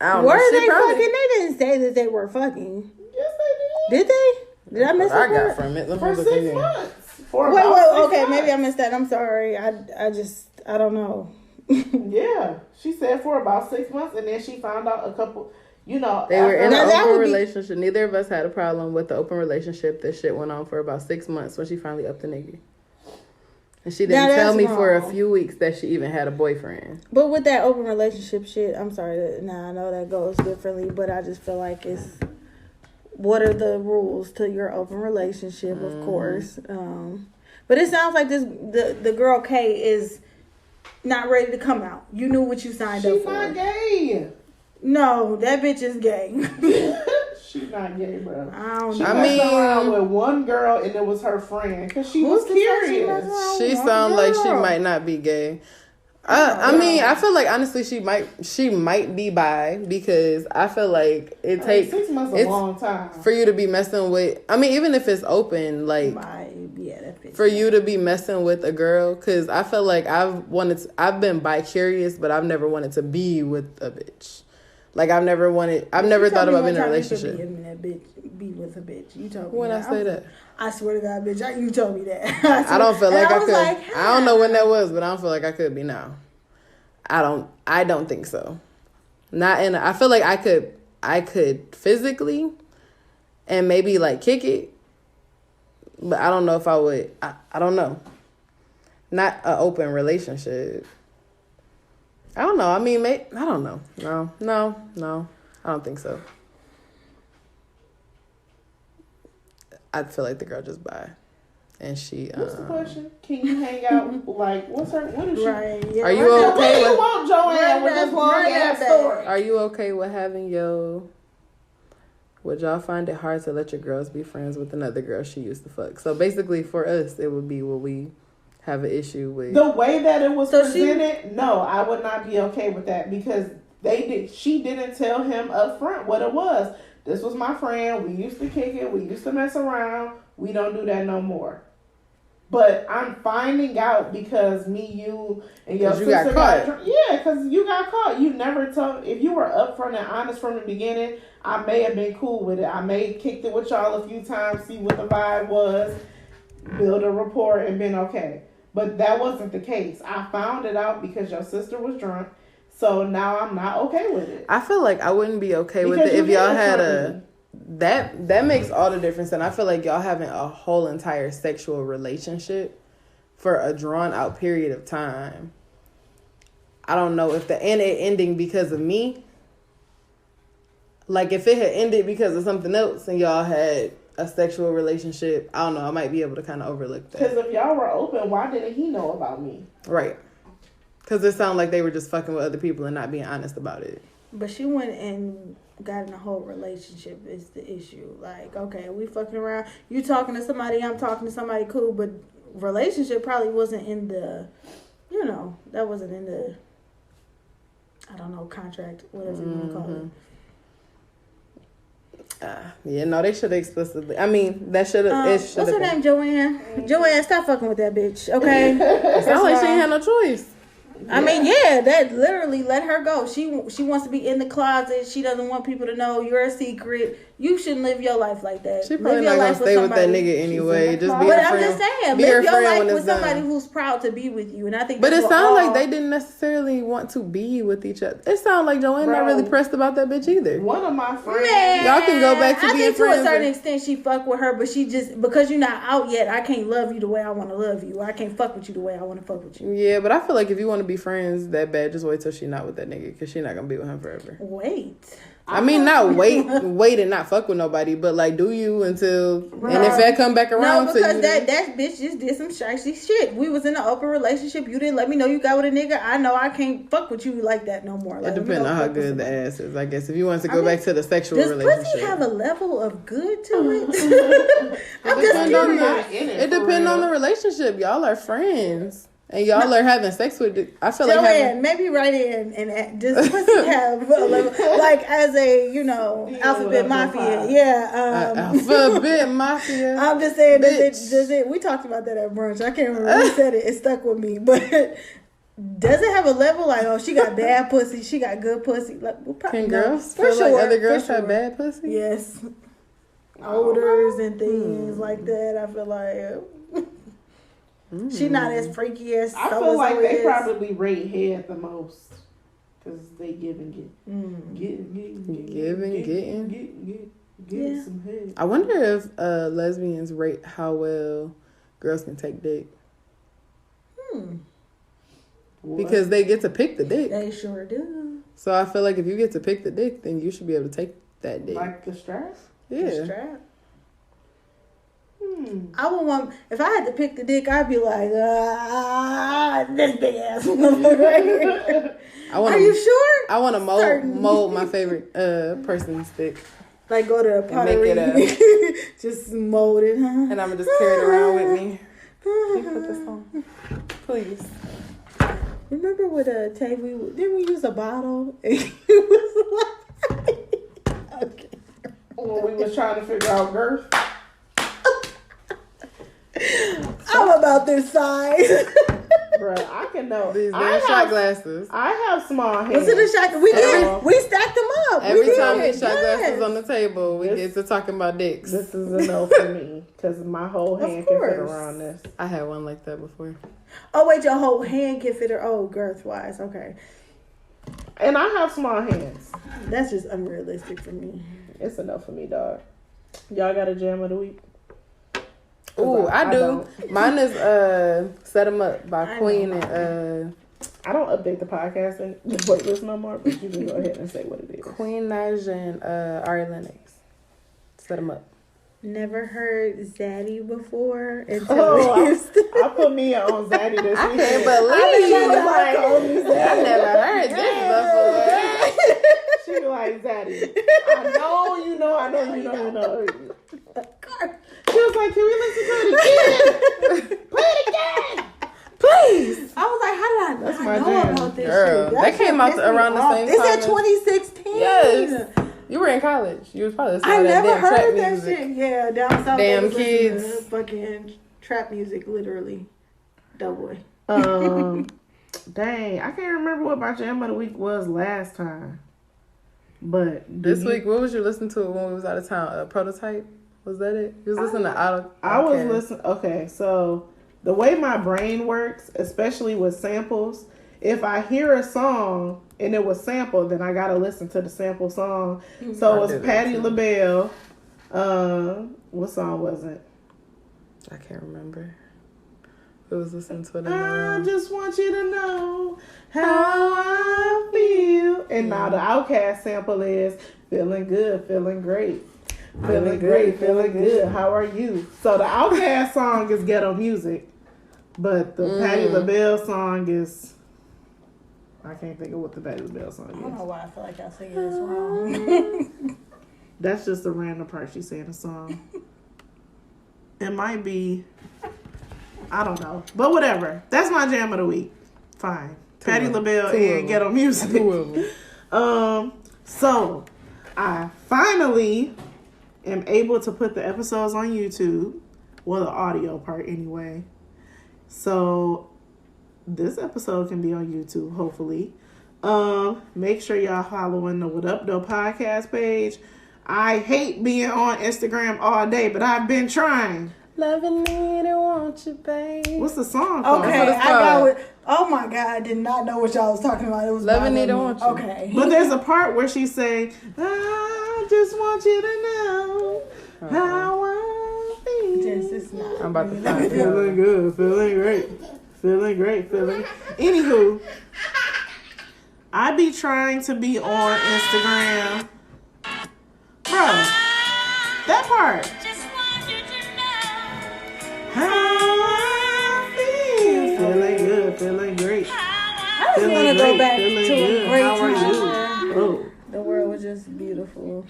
I don't know. Were they fucking? They didn't say that they were fucking. Yes, they did. Did they? Did I miss I that got part? from it. Let me For look 6 again. months. For Wait, about 6 okay, maybe I months. missed that. I'm sorry. I don't know. Yeah, she said for about 6 months, and then she found out a couple. You know, They were in Now, an that open would be- relationship. Neither of us had a problem with the open relationship. This shit went on for about 6 months when she finally upped the nigga. And she Now, didn't tell that's me for a wrong. few weeks that she even had a boyfriend. But with that open relationship shit, I'm sorry. Now I know that goes differently, but I just feel like it's what are the rules to your open relationship, of course. But it sounds like the girl K is not ready to come out. You knew what you signed up she's for. not gay. No, that bitch is gay. She's not gay, bro. I don't She know. I messed mean- around with one girl, and it was her friend because she was Who's the fuck she curious. messing around She with? sounds like she Girl. might not be gay. I mean, I feel like honestly she might be bi because I feel like it takes 6 months a it's long time. for you to be messing with. I mean, even if it's open, like Yeah, that bitch. for you to be messing with a girl, because I feel like I've been bi curious, but I've never wanted to be with a bitch. Like I've never thought about being in a relationship. Be with a bitch. You told me When that. I say that, I swear to God, bitch, you told me that. I don't feel like I was could. like, I don't know when that was, but I don't feel like I could be now. I don't think so. Not in. I feel like I could physically, and maybe like kick it, but I don't know if I would. I don't know. Not an open relationship. I don't know. I mean, I don't know. No. I don't think so. I feel like the girl just bi, and she. What's the question? Can you hang out? Like, what is she? right. Yeah, Are you right okay What do you with? want, Joanne, with this long ass story? Are you okay with having would y'all find it hard to let your girls be friends with another girl she used to fuck? So basically for us, it would be will we have an issue with The way that it was So presented, no, I would not be okay with that because she didn't tell him up front what it was. This was my friend. We used to kick it. We used to mess around. We don't do that no more. But I'm finding out because me, you, and your 'Cause you sister got caught. Yeah, because you got caught. You never told. If you were upfront and honest from the beginning, I may have been cool with it. I may have kicked it with y'all a few times, see what the vibe was, build a rapport, and been okay. But that wasn't the case. I found it out because your sister was drunk. So now I'm not okay with it. I feel like I wouldn't be okay with Because it if you y'all did had something. that makes all the difference. And I feel like y'all having a whole entire sexual relationship for a drawn out period of time. I don't know if it ending because of me. Like if it had ended because of something else and y'all had a sexual relationship, I don't know, I might be able to kind of overlook that. Because if y'all were open, why didn't he know about me? Right. Because it sounded like they were just fucking with other people and not being honest about it. But she went and got in a whole relationship is the issue. Like, okay, we fucking around. You talking to somebody, I'm talking to somebody, cool. But relationship probably wasn't in the, that wasn't in the, I don't know, contract, whatever you want to call it. Yeah, no, they should have explicitly. I mean, that should have. What's her name, Joanne? Joanne, stop fucking with that bitch, okay? It sounds like she ain't had no choice. I mean, yeah, that literally let her go. She wants to be in the closet. She doesn't want people to know you're a secret. You shouldn't live your life like that. She probably live not your gonna life stay with that somebody- nigga anyway. Just be But her I'm friend. just saying, Be her live your friend life when with it's somebody done. who's proud to be with you. And I think But that's it what sounds all- like they didn't necessarily want to be with each other. It sounds like Joanne not Bro. really pressed about that bitch either. One of my friends. Man, Y'all can go back to I being think to a friends certain and- extent she fuck with her, but she just because you're not out yet, I can't love you the way I want to love you. I can't fuck with you the way I want to fuck with you. Yeah, but I feel like if you want to be friends that bad, just wait till she not with that nigga because she not gonna be with him forever. Wait. I mean, not wait and not fuck with nobody, but like do you until and if that come back around No, to because you, that bitch just did some shicey shit. We was in an open relationship. You didn't let me know you got with a nigga. I know I can't fuck with you like that no more. Like, it let me depends go on how fuck with good the somebody. ass is. I guess if you want to go mean, back to the sexual Does relationship, pussy have a level of good to it? I'm just depend on curious. it depends on the relationship. Y'all are friends and y'all are having sex with. I feel like Joanne, having. maybe write in and does pussy have a level, like as a alphabet mafia? Yeah. Alphabet mafia. I'm just saying, Bitch. does it? We talked about that at brunch. I can't remember who said it. It stuck with me, but. Does it have a level like, oh, she got bad pussy, she got good pussy? Like, Can girls feel like other girls have bad pussy? Yes. odors and things like that. I feel like she not as freaky as I so feel like they is. probably rate head the most because they give and get. Getting some head. I wonder if lesbians rate how well girls can take dick. Because they get to pick the dick. They sure do. So I feel like if you get to pick the dick, then you should be able to take that dick. Like the strap? Yeah. The strap. I would want, if I had to pick the dick, I'd be like, this big ass motherfucker right here. Are you sure? I want to mold my favorite person's dick. Like go to a pottery, just mold it, huh? And I'm going to just carry it around with me. Can you put this on? Please. Remember with Tay, didn't we use a bottle? It was like, okay. When we was trying to figure out girth. I'm about this size. Bro, I can know. These damn shot glasses. I have small hands. Was it a shot? We did. We stacked them up. Every time these shot glasses on the table, we get to talking about dicks. This is a no for me because my whole hand can fit around this. I had one like that before. Oh wait, your whole hand can fit her. Oh, girth wise, okay. And I have small hands. That's just unrealistic for me. It's enough for me, dog. Y'all got a jam of the week? Ooh, I do. Don't. Mine is Set 'Em Up by Queen and I don't update the podcast and the playlist no more, but you can go ahead and say what it is. Queen Naj and Ari Lennox. Set 'Em Up. Never heard Zaddy before. I put me on Zaddy this week. I can't believe I never heard this before. She like, Zaddy, I know you know. She was like, can we listen to it again? Play it again. Please. I was like, how did I not know about this Girl, shit? that came out around the same time. It's at 2016. Yes. You were in college. You was probably listening I to that never damn trap heard that music. shit. Yeah, down south. Damn they was listening kids. to fucking trap music, literally. Doughboy. Dang, I can't remember what my jam of the week was last time. But This week, what was you listening to when we was out of town? Prototype? Was that it? You was listening to I was listening. Okay, so the way my brain works, especially with samples, if I hear a song and it was sampled, then I gotta listen to the sample song. So it was Patti LaBelle. What song was it? I can't remember. It was listening to it. I just want you to know how I feel. And now the Outkast sample is feeling good, feeling great. Feeling great, feeling good. How are you? So the Outkast song is ghetto music, but the Patti LaBelle song is, I can't think of what the Patti LaBelle song is. I don't know why I feel like I'm singing this wrong. That's just a random part she's saying a song. It might be, I don't know, but whatever. That's my jam of the week. Fine, Patti LaBelle and ghetto music. So I finally am able to put the episodes on YouTube. Well, the audio part anyway. So this episode can be on YouTube, hopefully. Make sure y'all following the What Up Though podcast page. I hate being on Instagram all day, but I've been trying. Loving me, I want you, babe. What's the song called? Okay, I got it. Oh my God, I did not know what y'all was talking about. It was Loving me, don't want you. Okay. But there's a part where she say, I just want you to know how I feel. Just, it's not. I'm about to find it. Feeling good, feeling great. Feeling great, feeling. Anywho, I be trying to be on Instagram. Bro, that part. How I feel. Feeling good, feeling great. I just want to go back to a great How are time. you? Oh. The world was just beautiful.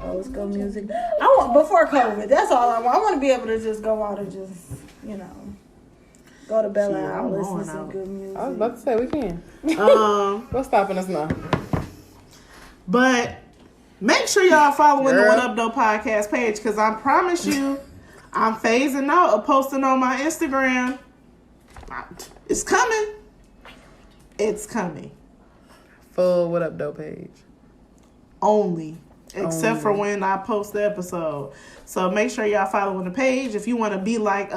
Old school music. I want, before COVID, that's all I want. I want to be able to just go out and just, go to Bella Isle, listen to some good music. I was about to say, we can. What's stopping us now? But make sure y'all following the What Up Though podcast page, because I promise you, I'm phasing out of posting on my Instagram. It's coming. It's coming. Full What Up Though page. Only except for when I post the episode. So make sure y'all following the page. If you want to be like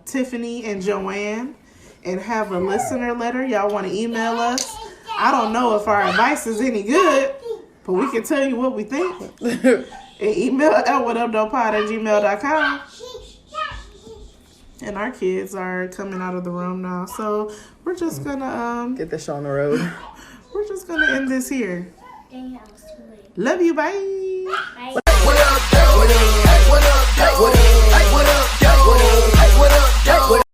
Tiffany and Joanne and have a listener letter, y'all want to email us. I don't know if our advice is any good, but we can tell you what we think. And email at whatupdopod@gmail.com. And our kids are coming out of the room now, so we're just gonna get this show on the road. We're just gonna end this here. Love you, bye. What up, though? What up, though? What up, though?